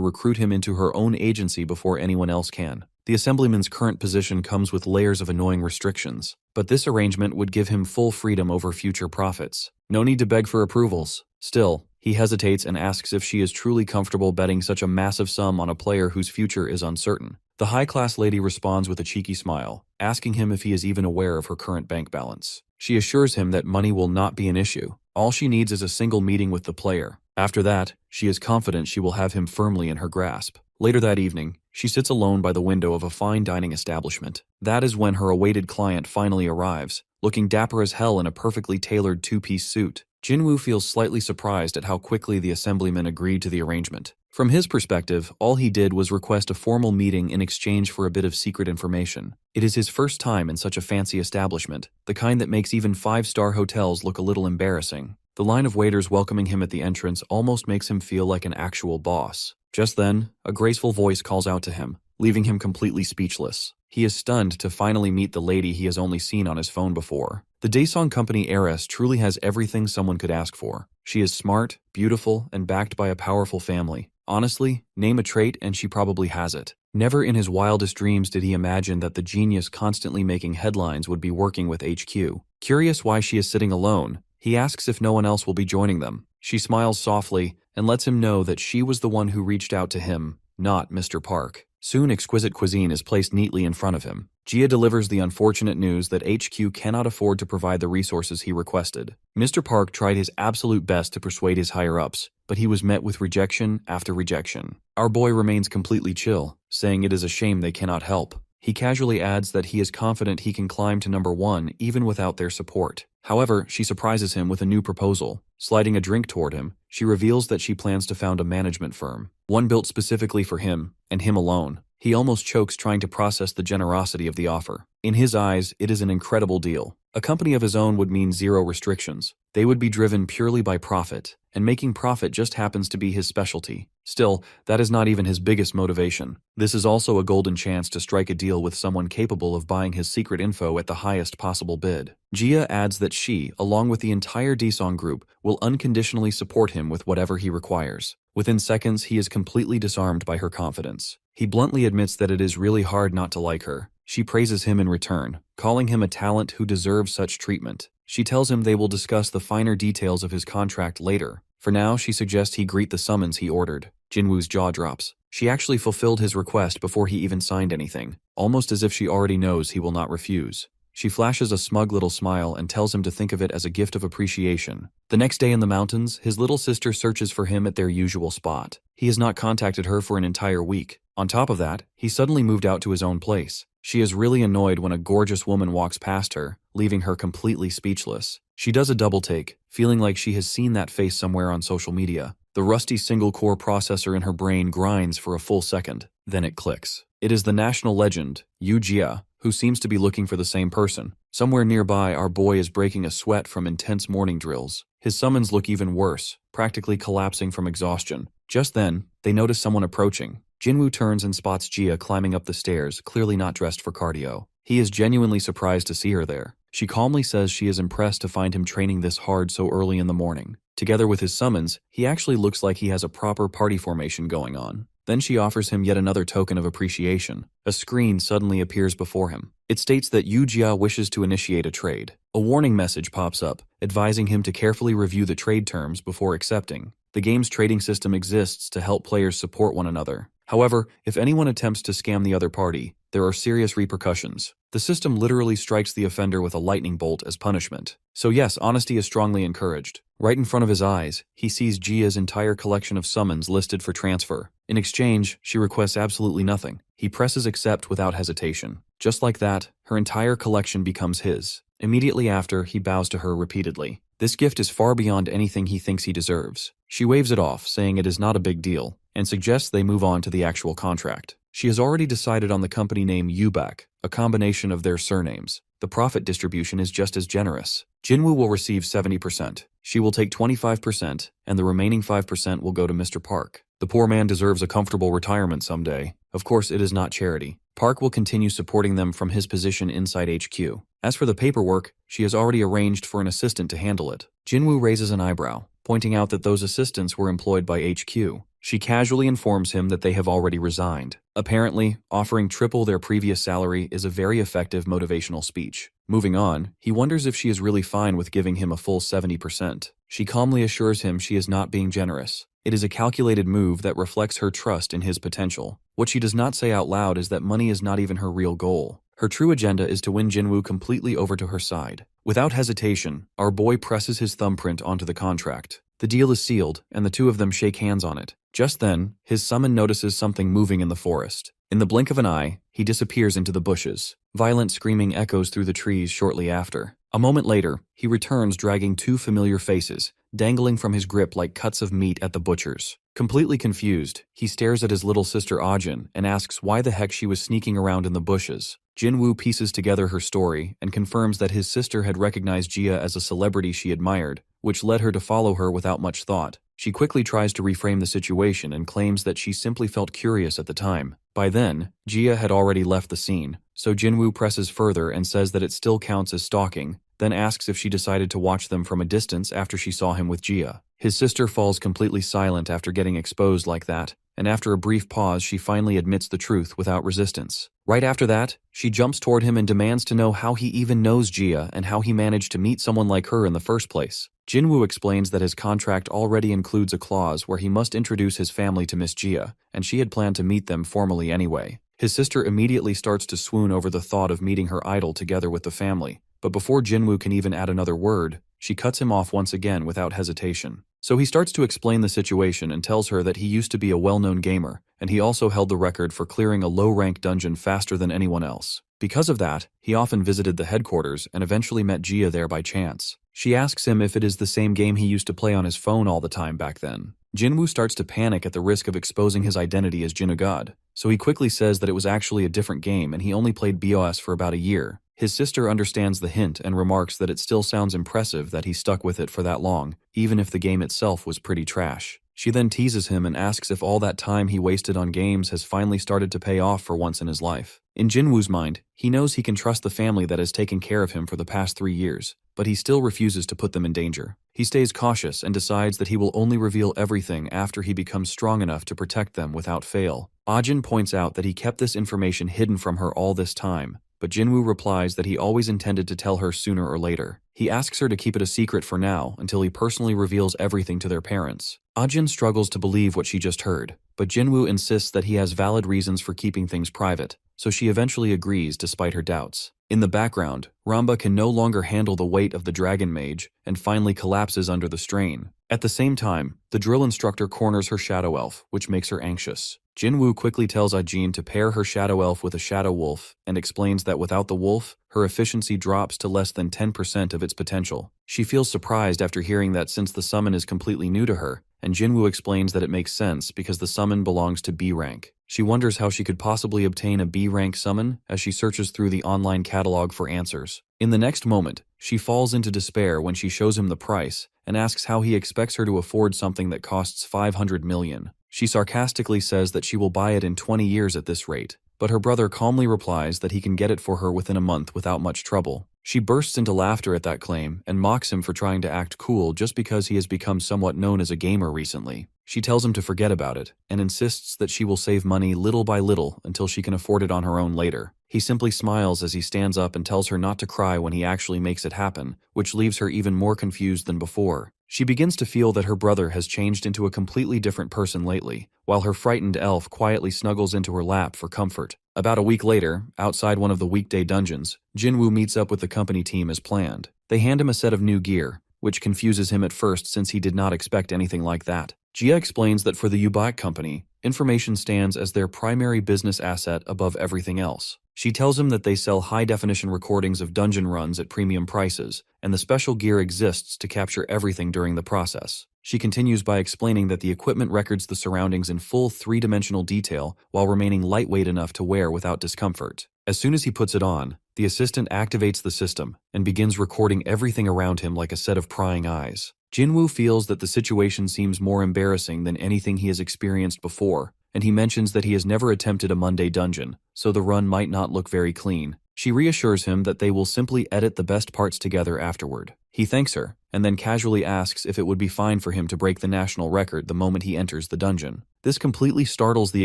recruit him into her own agency before anyone else can. The assemblyman's current position comes with layers of annoying restrictions, but this arrangement would give him full freedom over future profits. No need to beg for approvals. Still, he hesitates and asks if she is truly comfortable betting such a massive sum on a player whose future is uncertain. The high-class lady responds with a cheeky smile, asking him if he is even aware of her current bank balance. She assures him that money will not be an issue. All she needs is a single meeting with the player. After that, she is confident she will have him firmly in her grasp. Later that evening, she sits alone by the window of a fine dining establishment. That is when her awaited client finally arrives, looking dapper as hell in a perfectly tailored two-piece suit. Jinwoo feels slightly surprised at how quickly the assemblyman agreed to the arrangement. From his perspective, all he did was request a formal meeting in exchange for a bit of secret information. It is his first time in such a fancy establishment, the kind that makes even five-star hotels look a little embarrassing. The line of waiters welcoming him at the entrance almost makes him feel like an actual boss. Just then, a graceful voice calls out to him, leaving him completely speechless. He is stunned to finally meet the lady he has only seen on his phone before. The Daesung Company heiress truly has everything someone could ask for. She is smart, beautiful, and backed by a powerful family. Honestly, name a trait and she probably has it. Never in his wildest dreams did he imagine that the genius constantly making headlines would be working with HQ. Curious why she is sitting alone, he asks if no one else will be joining them. She smiles softly and lets him know that she was the one who reached out to him, not Mr. Park. Soon exquisite cuisine is placed neatly in front of him. Gia delivers the unfortunate news that HQ cannot afford to provide the resources he requested. Mr. Park tried his absolute best to persuade his higher-ups, but he was met with rejection after rejection. Our boy remains completely chill, saying it is a shame they cannot help. He casually adds that he is confident he can climb to number 1 even without their support. However, she surprises him with a new proposal. Sliding a drink toward him, she reveals that she plans to found a management firm, one built specifically for him, and him alone. He almost chokes trying to process the generosity of the offer. In his eyes, it is an incredible deal. A company of his own would mean zero restrictions. They would be driven purely by profit, and making profit just happens to be his specialty. Still, that is not even his biggest motivation. This is also a golden chance to strike a deal with someone capable of buying his secret info at the highest possible bid. Gia adds that she, along with the entire Daesung group, will unconditionally support him with whatever he requires. Within seconds, he is completely disarmed by her confidence. He bluntly admits that it is really hard not to like her. She praises him in return, calling him a talent who deserves such treatment. She tells him they will discuss the finer details of his contract later. For now, she suggests he greet the summons he ordered. Jinwoo's jaw drops. She actually fulfilled his request before he even signed anything, almost as if she already knows he will not refuse. She flashes a smug little smile and tells him to think of it as a gift of appreciation. The next day in the mountains, his little sister searches for him at their usual spot. He has not contacted her for an entire week. On top of that, he suddenly moved out to his own place. She is really annoyed when a gorgeous woman walks past her, leaving her completely speechless. She does a double take, feeling like she has seen that face somewhere on social media. The rusty single-core processor in her brain grinds for a full second. Then it clicks. It is the national legend, Yu Jia, who seems to be looking for the same person. Somewhere nearby, our boy is breaking a sweat from intense morning drills. His summons look even worse, practically collapsing from exhaustion. Just then, they notice someone approaching. Jinwoo turns and spots Gia climbing up the stairs, clearly not dressed for cardio. He is genuinely surprised to see her there. She calmly says she is impressed to find him training this hard so early in the morning. Together with his summons, he actually looks like he has a proper party formation going on. Then she offers him yet another token of appreciation. A screen suddenly appears before him. It states that Jia wishes to initiate a trade. A warning message pops up, advising him to carefully review the trade terms before accepting. The game's trading system exists to help players support one another. However, if anyone attempts to scam the other party, there are serious repercussions. The system literally strikes the offender with a lightning bolt as punishment. So yes, honesty is strongly encouraged. Right in front of his eyes, he sees Jia's entire collection of summons listed for transfer. In exchange, she requests absolutely nothing. He presses accept without hesitation. Just like that, her entire collection becomes his. Immediately after, he bows to her repeatedly. This gift is far beyond anything he thinks he deserves. She waves it off, saying it is not a big deal, and suggests they move on to the actual contract. She has already decided on the company name Yubak, a combination of their surnames. The profit distribution is just as generous. Jinwoo will receive 70%. She will take 25%, and the remaining 5% will go to Mr. Park. The poor man deserves a comfortable retirement someday. Of course, it is not charity. Park will continue supporting them from his position inside HQ. As for the paperwork, she has already arranged for an assistant to handle it. Jinwoo raises an eyebrow, pointing out that those assistants were employed by HQ. She casually informs him that they have already resigned. Apparently, offering triple their previous salary is a very effective motivational speech. Moving on, he wonders if she is really fine with giving him a full 70%. She calmly assures him she is not being generous. It is a calculated move that reflects her trust in his potential. What she does not say out loud is that money is not even her real goal. Her true agenda is to win Jinwoo completely over to her side. Without hesitation, our boy presses his thumbprint onto the contract. The deal is sealed, and the two of them shake hands on it. Just then, his summon notices something moving in the forest. In the blink of an eye, he disappears into the bushes. Violent screaming echoes through the trees shortly after. A moment later, he returns dragging two familiar faces, dangling from his grip like cuts of meat at the butcher's. Completely confused, he stares at his little sister Ajin and asks why the heck she was sneaking around in the bushes. Jinwoo pieces together her story and confirms that his sister had recognized Jia as a celebrity she admired, which led her to follow her without much thought. She quickly tries to reframe the situation and claims that she simply felt curious at the time. By then, Jia had already left the scene, so Jinwoo presses further and says that it still counts as stalking, then asks if she decided to watch them from a distance after she saw him with Jia. His sister falls completely silent after getting exposed like that, and after a brief pause she finally admits the truth without resistance. Right after that, she jumps toward him and demands to know how he even knows Jia and how he managed to meet someone like her in the first place. Jinwoo explains that his contract already includes a clause where he must introduce his family to Miss Jia, and she had planned to meet them formally anyway. His sister immediately starts to swoon over the thought of meeting her idol together with the family, but before Jinwoo can even add another word, she cuts him off once again without hesitation. So he starts to explain the situation and tells her that he used to be a well-known gamer, and he also held the record for clearing a low-rank dungeon faster than anyone else. Because of that, he often visited the headquarters and eventually met Jia there by chance. She asks him if it is the same game he used to play on his phone all the time back then. Jinwoo starts to panic at the risk of exposing his identity as Jinugod, so he quickly says that it was actually a different game and he only played BOS for about a year. His sister understands the hint and remarks that it still sounds impressive that he stuck with it for that long, even if the game itself was pretty trash. She then teases him and asks if all that time he wasted on games has finally started to pay off for once in his life. In Jinwoo's mind, he knows he can trust the family that has taken care of him for the past 3 years, but he still refuses to put them in danger. He stays cautious and decides that he will only reveal everything after he becomes strong enough to protect them without fail. Ajin points out that he kept this information hidden from her all this time, but Jinwoo replies that he always intended to tell her sooner or later. He asks her to keep it a secret for now until he personally reveals everything to their parents. Ajin struggles to believe what she just heard, but Jinwoo insists that he has valid reasons for keeping things private, so she eventually agrees despite her doubts. In the background, Ramba can no longer handle the weight of the dragon mage and finally collapses under the strain. At the same time, the drill instructor corners her shadow elf, which makes her anxious. Jinwoo quickly tells Ajin to pair her shadow elf with a shadow wolf and explains that without the wolf, her efficiency drops to less than 10% of its potential. She feels surprised after hearing that since the summon is completely new to her, and Jinwoo explains that it makes sense because the summon belongs to B rank. She wonders how she could possibly obtain a B rank summon as she searches through the online catalog for answers. In the next moment, she falls into despair when she shows him the price and asks how he expects her to afford something that costs 500 million. She sarcastically says that she will buy it in 20 years at this rate, but her brother calmly replies that he can get it for her within a month without much trouble. She bursts into laughter at that claim and mocks him for trying to act cool just because he has become somewhat known as a gamer recently. She tells him to forget about it and insists that she will save money little by little until she can afford it on her own later. He simply smiles as he stands up and tells her not to cry when he actually makes it happen, which leaves her even more confused than before. She begins to feel that her brother has changed into a completely different person lately, while her frightened elf quietly snuggles into her lap for comfort. About a week later, outside one of the weekday dungeons, Jinwoo meets up with the company team as planned. They hand him a set of new gear, which confuses him at first since he did not expect anything like that. Jia explains that for the Ubike company, information stands as their primary business asset above everything else. She tells him that they sell high-definition recordings of dungeon runs at premium prices, and the special gear exists to capture everything during the process. She continues by explaining that the equipment records the surroundings in full three-dimensional detail while remaining lightweight enough to wear without discomfort. As soon as he puts it on, the assistant activates the system and begins recording everything around him like a set of prying eyes. Jinwoo feels that the situation seems more embarrassing than anything he has experienced before, and he mentions that he has never attempted a Monday dungeon, so the run might not look very clean. She reassures him that they will simply edit the best parts together afterward. He thanks her, and then casually asks if it would be fine for him to break the national record the moment he enters the dungeon. This completely startles the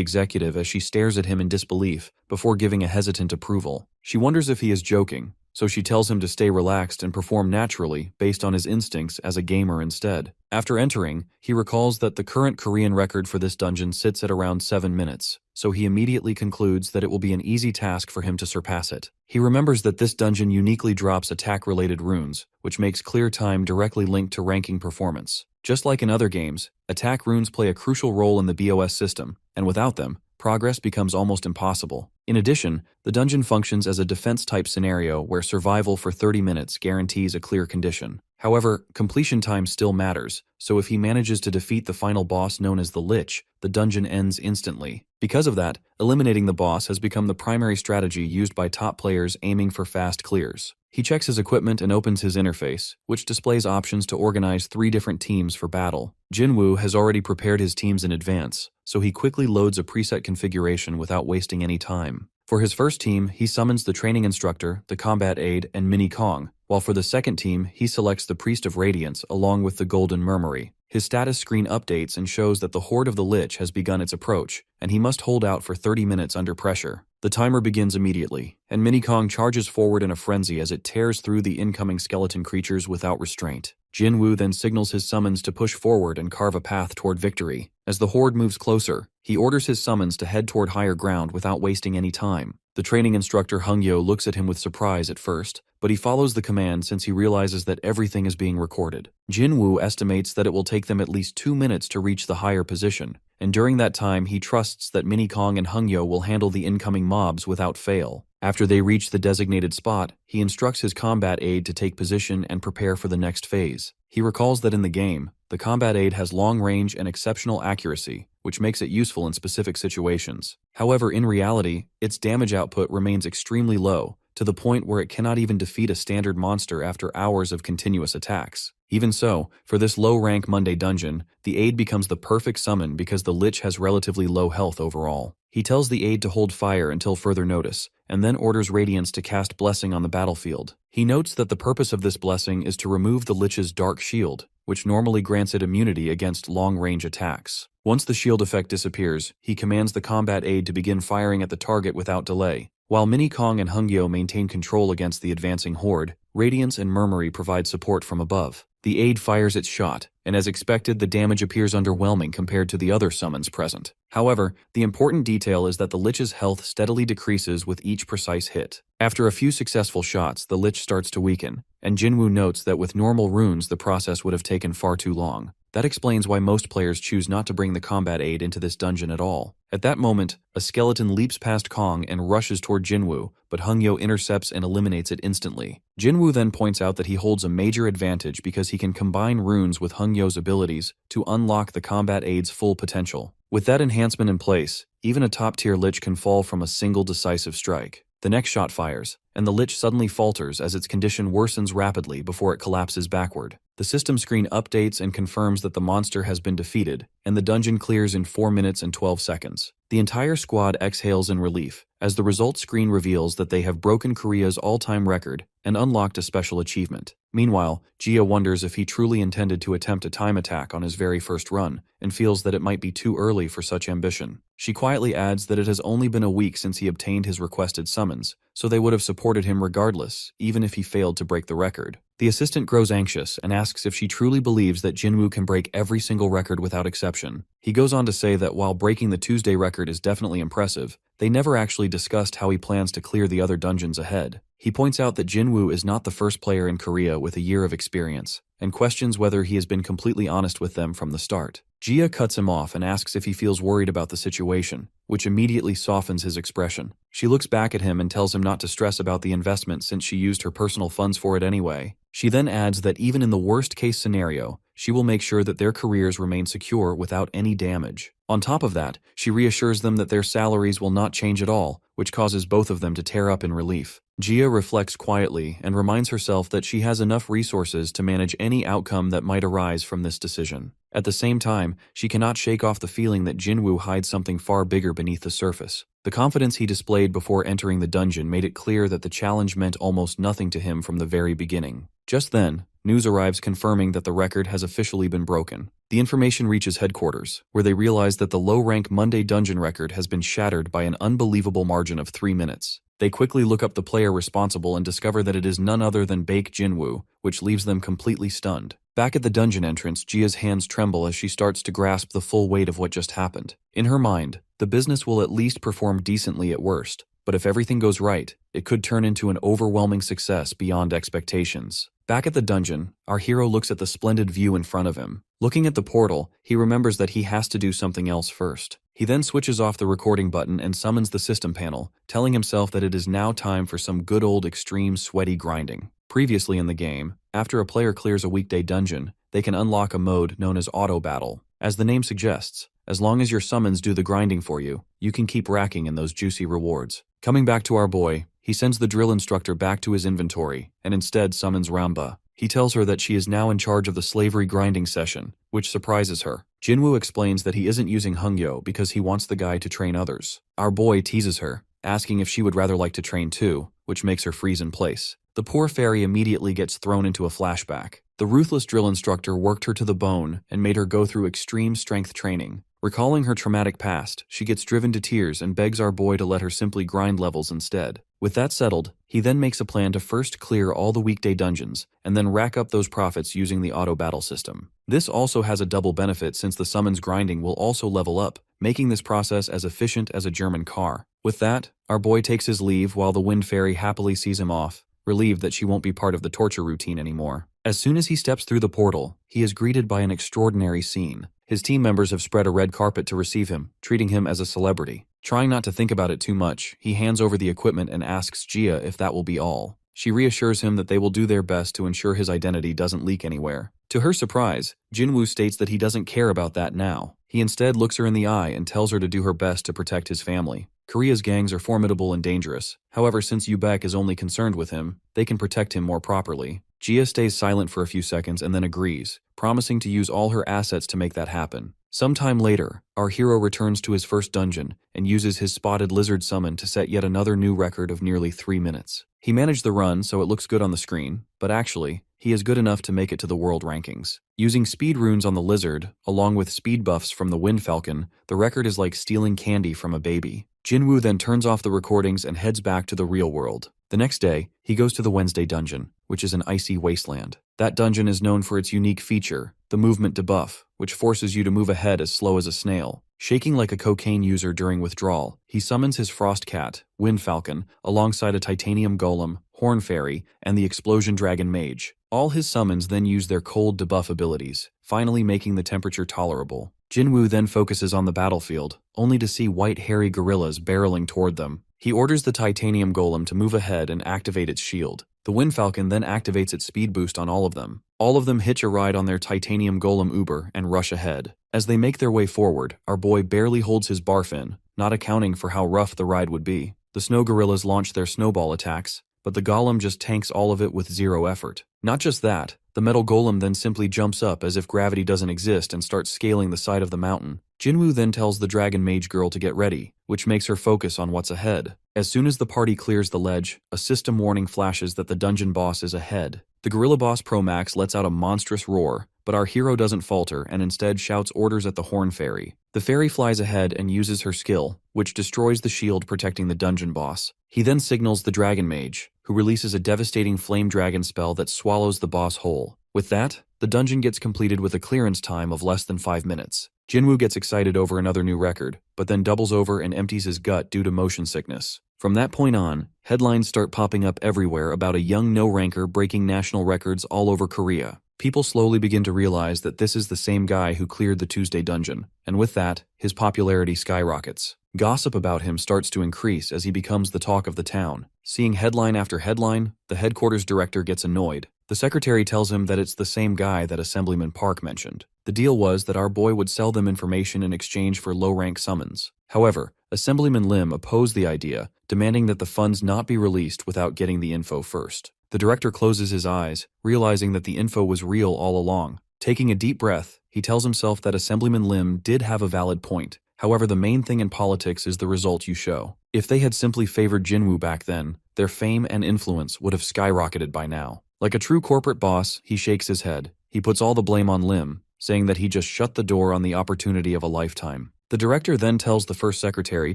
executive as she stares at him in disbelief before giving a hesitant approval. She wonders if he is joking, so she tells him to stay relaxed and perform naturally based on his instincts as a gamer instead. After entering, he recalls that the current Korean record for this dungeon sits at around 7 minutes, so he immediately concludes that it will be an easy task for him to surpass it. He remembers that this dungeon uniquely drops attack-related runes, which makes clear time directly linked to ranking performance. Just like in other games, attack runes play a crucial role in the BOS system, and without them, progress becomes almost impossible. In addition, the dungeon functions as a defense-type scenario where survival for 30 minutes guarantees a clear condition. However, completion time still matters, so if he manages to defeat the final boss known as the Lich, the dungeon ends instantly. Because of that, eliminating the boss has become the primary strategy used by top players aiming for fast clears. He checks his equipment and opens his interface, which displays options to organize 3 different teams for battle. Jinwoo has already prepared his teams in advance, so he quickly loads a preset configuration without wasting any time. For his first team, he summons the training instructor, the combat aide, and Mini Kong, while for the second team, he selects the Priest of Radiance along with the Golden Mercenary. His status screen updates and shows that the Horde of the Lich has begun its approach, and he must hold out for 30 minutes under pressure. The timer begins immediately, and Mini Kong charges forward in a frenzy as it tears through the incoming skeleton creatures without restraint. Jinwoo then signals his summons to push forward and carve a path toward victory. As the Horde moves closer, he orders his summons to head toward higher ground without wasting any time. The training instructor Hungyo looks at him with surprise at first, but he follows the command since he realizes that everything is being recorded. Jinwoo estimates that it will take them at least 2 minutes to reach the higher position, and during that time he trusts that Mini Kong and Hungyo will handle the incoming mobs without fail. After they reach the designated spot, he instructs his combat aide to take position and prepare for the next phase. He recalls that in the game, the combat aide has long range and exceptional accuracy, which makes it useful in specific situations. However, in reality, its damage output remains extremely low, to the point where it cannot even defeat a standard monster after hours of continuous attacks. Even so, for this low-rank Monday dungeon, the aide becomes the perfect summon because the Lich has relatively low health overall. He tells the aide to hold fire until further notice, and then orders Radiance to cast Blessing on the battlefield. He notes that the purpose of this blessing is to remove the Lich's dark shield, which normally grants it immunity against long-range attacks. Once the shield effect disappears, he commands the combat aide to begin firing at the target without delay. While Mini Kong and Hungyo maintain control against the advancing horde, Radiance and Mercenary provide support from above. The aide fires its shot, and as expected, the damage appears underwhelming compared to the other summons present. However, the important detail is that the Lich's health steadily decreases with each precise hit. After a few successful shots, the Lich starts to weaken, and Jinwoo notes that with normal runes the process would have taken far too long. That explains why most players choose not to bring the combat aide into this dungeon at all. At that moment, a skeleton leaps past Kong and rushes toward Jinwoo, but Hungyo intercepts and eliminates it instantly. Jinwoo then points out that he holds a major advantage because he can combine runes with Hungyo's abilities to unlock the combat aide's full potential. With that enhancement in place, even a top-tier Lich can fall from a single decisive strike. The next shot fires, and the Lich suddenly falters as its condition worsens rapidly before it collapses backward. The system screen updates and confirms that the monster has been defeated, and the dungeon clears in 4 minutes and 12 seconds. The entire squad exhales in relief, as the results screen reveals that they have broken Korea's all-time record and unlocked a special achievement. Meanwhile, Gia wonders if he truly intended to attempt a time attack on his very first run, and feels that it might be too early for such ambition. She quietly adds that it has only been a week since he obtained his requested summons, so they would have supported him regardless, even if he failed to break the record. The assistant grows anxious and asks if she truly believes that Jinwoo can break every single record without exception. He goes on to say that while breaking the Tuesday record is definitely impressive, they never actually discussed how he plans to clear the other dungeons ahead. He points out that Jinwoo is not the first player in Korea with a year of experience, and questions whether he has been completely honest with them from the start. Gia cuts him off and asks if he feels worried about the situation, which immediately softens his expression. She looks back at him and tells him not to stress about the investment since she used her personal funds for it anyway. She then adds that even in the worst-case scenario, she will make sure that their careers remain secure without any damage. On top of that, she reassures them that their salaries will not change at all, which causes both of them to tear up in relief. Gia reflects quietly and reminds herself that she has enough resources to manage any outcome that might arise from this decision. At the same time, she cannot shake off the feeling that Jinwoo hides something far bigger beneath the surface. The confidence he displayed before entering the dungeon made it clear that the challenge meant almost nothing to him from the very beginning. Just then, news arrives confirming that the record has officially been broken. The information reaches headquarters, where they realize that the low-rank Monday dungeon record has been shattered by an unbelievable margin of 3 minutes. They quickly look up the player responsible and discover that it is none other than Baek Jinwoo, which leaves them completely stunned. Back at the dungeon entrance, Gia's hands tremble as she starts to grasp the full weight of what just happened. In her mind, the business will at least perform decently at worst, but if everything goes right, it could turn into an overwhelming success beyond expectations. Back at the dungeon, our hero looks at the splendid view in front of him. Looking at the portal, he remembers that he has to do something else first. He then switches off the recording button and summons the system panel, telling himself that it is now time for some good old extreme sweaty grinding. Previously in the game, after a player clears a weekday dungeon, they can unlock a mode known as Auto Battle. As the name suggests, as long as your summons do the grinding for you, you can keep racking in those juicy rewards. Coming back to our boy, he sends the drill instructor back to his inventory, and instead summons Ramba. He tells her that she is now in charge of the slavery grinding session, which surprises her. Jinwoo explains that he isn't using Hungyo because he wants the guy to train others. Our boy teases her, asking if she would rather like to train too, which makes her freeze in place. The poor fairy immediately gets thrown into a flashback. The ruthless drill instructor worked her to the bone and made her go through extreme strength training. Recalling her traumatic past, she gets driven to tears and begs our boy to let her simply grind levels instead. With that settled, he then makes a plan to first clear all the weekday dungeons, and then rack up those profits using the auto battle system. This also has a double benefit since the summons grinding will also level up, making this process as efficient as a German car. With that, our boy takes his leave while the wind fairy happily sees him off, relieved that she won't be part of the torture routine anymore. As soon as he steps through the portal, he is greeted by an extraordinary scene. His team members have spread a red carpet to receive him, treating him as a celebrity. Trying not to think about it too much, he hands over the equipment and asks Gia if that will be all. She reassures him that they will do their best to ensure his identity doesn't leak anywhere. To her surprise, Jinwoo states that he doesn't care about that now. He instead looks her in the eye and tells her to do her best to protect his family. Korea's gangs are formidable and dangerous. However, since Yubek is only concerned with him, they can protect him more properly. Gia stays silent for a few seconds and then agrees, promising to use all her assets to make that happen. Sometime later, our hero returns to his first dungeon and uses his spotted lizard summon to set yet another new record of nearly 3 minutes. He managed the run so it looks good on the screen, but actually, he is good enough to make it to the world rankings. Using speed runes on the lizard, along with speed buffs from the wind falcon, the record is like stealing candy from a baby. Jinwoo then turns off the recordings and heads back to the real world. The next day, he goes to the Wednesday dungeon, which is an icy wasteland. That dungeon is known for its unique feature, the movement debuff, which forces you to move ahead as slow as a snail. Shaking like a cocaine user during withdrawal, he summons his frost cat, Wind Falcon, alongside a titanium golem, Horn Fairy, and the explosion dragon mage. All his summons then use their cold debuff abilities, finally making the temperature tolerable. Jinwoo then focuses on the battlefield, only to see white hairy gorillas barreling toward them. He orders the titanium golem to move ahead and activate its shield. The Wind Falcon then activates its speed boost on all of them. All of them hitch a ride on their titanium golem Uber and rush ahead. As they make their way forward, our boy barely holds his barfin, not accounting for how rough the ride would be. The snow gorillas launch their snowball attacks, but the golem just tanks all of it with zero effort. Not just that, The metal golem then simply jumps up as if gravity doesn't exist and starts scaling the side of the mountain. Jinwoo then tells the dragon mage girl to get ready, which makes her focus on what's ahead. As soon as the party clears the ledge, a system warning flashes that the dungeon boss is ahead. The gorilla boss Pro Max lets out a monstrous roar, but our hero doesn't falter and instead shouts orders at the horn fairy. The fairy flies ahead and uses her skill, which destroys the shield protecting the dungeon boss. He then signals the dragon mage, who releases a devastating flame dragon spell that swallows the boss whole. With that, the dungeon gets completed with a clearance time of less than 5 minutes. Jinwoo gets excited over another new record, but then doubles over and empties his gut due to motion sickness. From that point on, headlines start popping up everywhere about a young no-ranker breaking national records all over Korea. People slowly begin to realize that this is the same guy who cleared the Tuesday dungeon, and with that, his popularity skyrockets. Gossip about him starts to increase as he becomes the talk of the town. Seeing headline after headline, the headquarters director gets annoyed. The secretary tells him that it's the same guy that Assemblyman Park mentioned. The deal was that our boy would sell them information in exchange for low-rank summons. However, Assemblyman Lim opposed the idea, demanding that the funds not be released without getting the info first. The director closes his eyes, realizing that the info was real all along. Taking a deep breath, he tells himself that Assemblyman Lim did have a valid point. However, the main thing in politics is the result you show. If they had simply favored Jinwoo back then, their fame and influence would have skyrocketed by now. Like a true corporate boss, he shakes his head. He puts all the blame on Lim, saying that he just shut the door on the opportunity of a lifetime. The director then tells the first secretary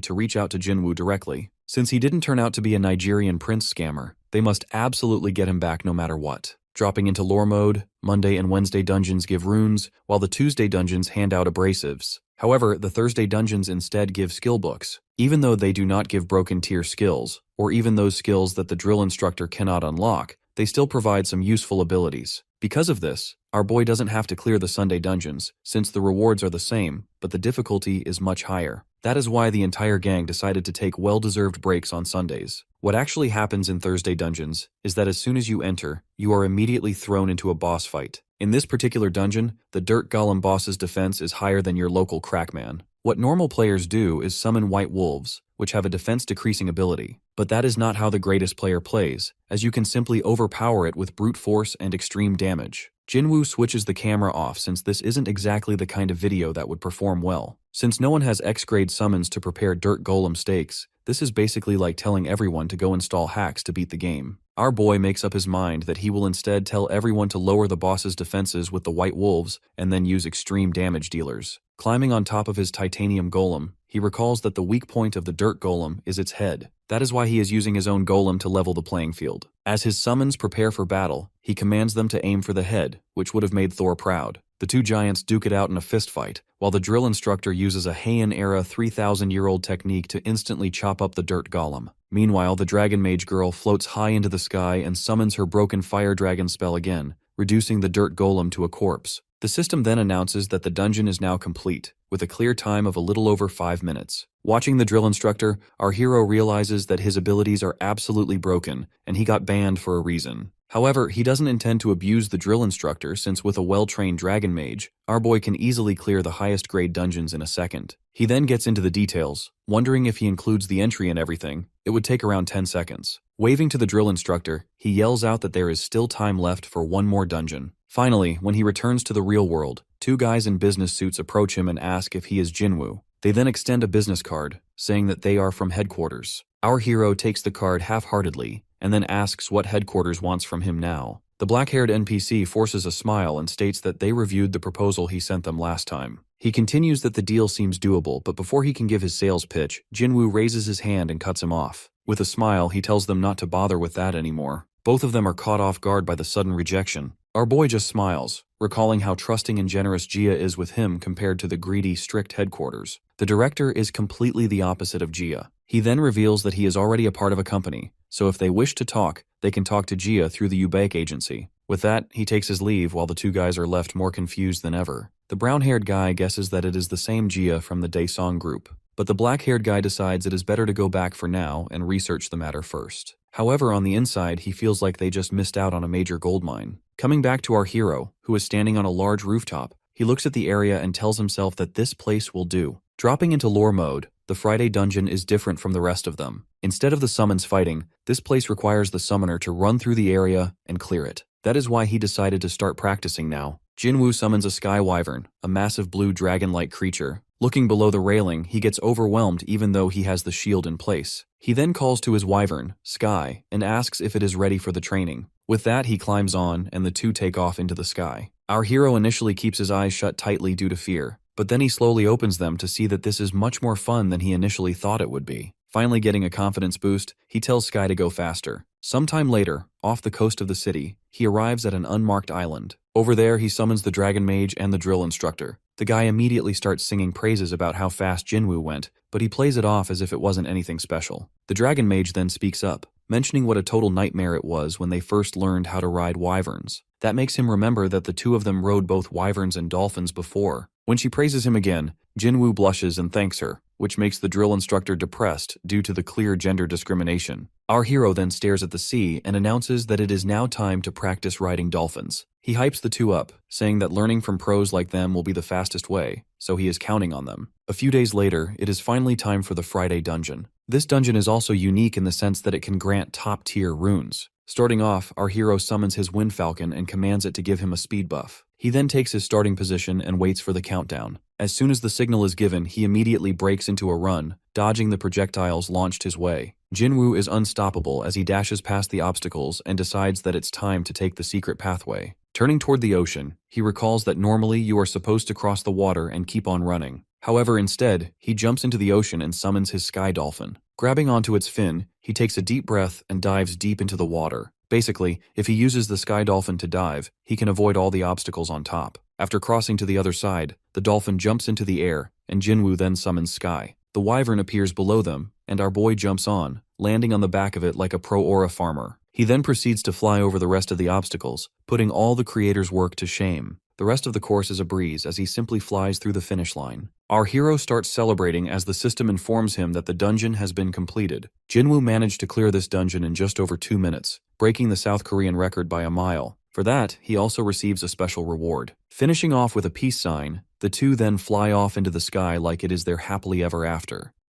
to reach out to Jinwoo directly. Since he didn't turn out to be a Nigerian prince scammer, they must absolutely get him back no matter what. Dropping into lore mode, Monday and Wednesday dungeons give runes, while the Tuesday dungeons hand out abrasives. However, the Thursday dungeons instead give skill books. Even though they do not give broken tier skills, or even those skills that the drill instructor cannot unlock, they still provide some useful abilities. Because of this, our boy doesn't have to clear the Sunday dungeons, since the rewards are the same, but the difficulty is much higher. That is why the entire gang decided to take well-deserved breaks on Sundays. What actually happens in Thursday dungeons is that as soon as you enter, you are immediately thrown into a boss fight. In this particular dungeon, the Dirt Golem boss's defense is higher than your local crackman. What normal players do is summon white wolves, which have a defense-decreasing ability. But that is not how the greatest player plays, as you can simply overpower it with brute force and extreme damage. Jinwoo switches the camera off since this isn't exactly the kind of video that would perform well. Since no one has X-grade summons to prepare Dirt Golem stakes, this is basically like telling everyone to go install hacks to beat the game. Our boy makes up his mind that he will instead tell everyone to lower the boss's defenses with the white wolves and then use extreme damage dealers. Climbing on top of his titanium golem, he recalls that the weak point of the Dirt Golem is its head. That is why he is using his own golem to level the playing field. As his summons prepare for battle, he commands them to aim for the head, which would have made Thor proud. The two giants duke it out in a fistfight, while the drill instructor uses a Heian-era 3,000-year-old technique to instantly chop up the Dirt Golem. Meanwhile, the Dragon Mage girl floats high into the sky and summons her broken Fire Dragon spell again, reducing the Dirt Golem to a corpse. The system then announces that the dungeon is now complete, with a clear time of a little over 5 minutes. Watching the drill instructor, our hero realizes that his abilities are absolutely broken, and he got banned for a reason. However, he doesn't intend to abuse the drill instructor since with a well-trained dragon mage, our boy can easily clear the highest grade dungeons in a second. He then gets into the details, wondering if he includes the entry and everything. It would take around 10 seconds. Waving to the drill instructor, he yells out that there is still time left for one more dungeon. Finally, when he returns to the real world, two guys in business suits approach him and ask if he is Jinwoo. They then extend a business card, saying that they are from headquarters. Our hero takes the card half-heartedly, and then asks what headquarters wants from him now. The black-haired NPC forces a smile and states that they reviewed the proposal he sent them last time. He continues that the deal seems doable, but before he can give his sales pitch, Jinwoo raises his hand and cuts him off. With a smile, he tells them not to bother with that anymore. Both of them are caught off guard by the sudden rejection. Our boy just smiles, recalling how trusting and generous Gia is with him compared to the greedy, strict headquarters. The director is completely the opposite of Gia. He then reveals that he is already a part of a company, so if they wish to talk, they can talk to Gia through the Ubaek agency. With that, he takes his leave while the two guys are left more confused than ever. The brown-haired guy guesses that it is the same Gia from the Daesong group, but the black-haired guy decides it is better to go back for now and research the matter first. However, on the inside, he feels like they just missed out on a major gold mine. Coming back to our hero, who is standing on a large rooftop, he looks at the area and tells himself that this place will do. Dropping into lore mode, the Friday dungeon is different from the rest of them. Instead of the summons fighting, this place requires the summoner to run through the area and clear it. That is why he decided to start practicing now. Jinwoo summons a sky wyvern, a massive blue dragon-like creature. Looking below the railing, he gets overwhelmed even though he has the shield in place. He then calls to his wyvern, Sky, and asks if it is ready for the training. With that, he climbs on, and the two take off into the sky. Our hero initially keeps his eyes shut tightly due to fear, but then he slowly opens them to see that this is much more fun than he initially thought it would be. Finally getting a confidence boost, he tells Sky to go faster. Sometime later, off the coast of the city, he arrives at an unmarked island. Over there, he summons the dragon mage and the drill instructor. The guy immediately starts singing praises about how fast Jinwoo went, but he plays it off as if it wasn't anything special. The dragon mage then speaks up, mentioning what a total nightmare it was when they first learned how to ride wyverns. That makes him remember that the two of them rode both wyverns and dolphins before. When she praises him again, Jinwoo blushes and thanks her, which makes the drill instructor depressed due to the clear gender discrimination. Our hero then stares at the sea and announces that it is now time to practice riding dolphins. He hypes the two up, saying that learning from pros like them will be the fastest way, so he is counting on them. A few days later, it is finally time for the Friday dungeon. This dungeon is also unique in the sense that it can grant top-tier runes. Starting off, our hero summons his Wind Falcon and commands it to give him a speed buff. He then takes his starting position and waits for the countdown. As soon as the signal is given, he immediately breaks into a run, dodging the projectiles launched his way. Jinwoo is unstoppable as he dashes past the obstacles and decides that it's time to take the secret pathway. Turning toward the ocean, he recalls that normally you are supposed to cross the water and keep on running. However, instead, he jumps into the ocean and summons his sky dolphin. Grabbing onto its fin, he takes a deep breath and dives deep into the water. Basically, if he uses the sky dolphin to dive, he can avoid all the obstacles on top. After crossing to the other side, the dolphin jumps into the air, and Jinwoo then summons Sky. The wyvern appears below them, and our boy jumps on, landing on the back of it like a pro-aura farmer. He then proceeds to fly over the rest of the obstacles, putting all the creator's work to shame. The rest of the course is a breeze as he simply flies through the finish line. Our hero starts celebrating as the system informs him that the dungeon has been completed. Jinwoo managed to clear this dungeon in just over 2 minutes, breaking the South Korean record by a mile. For that, he also receives a special reward. Finishing off with a peace sign, the two then fly off into the sky like it is their happily ever after.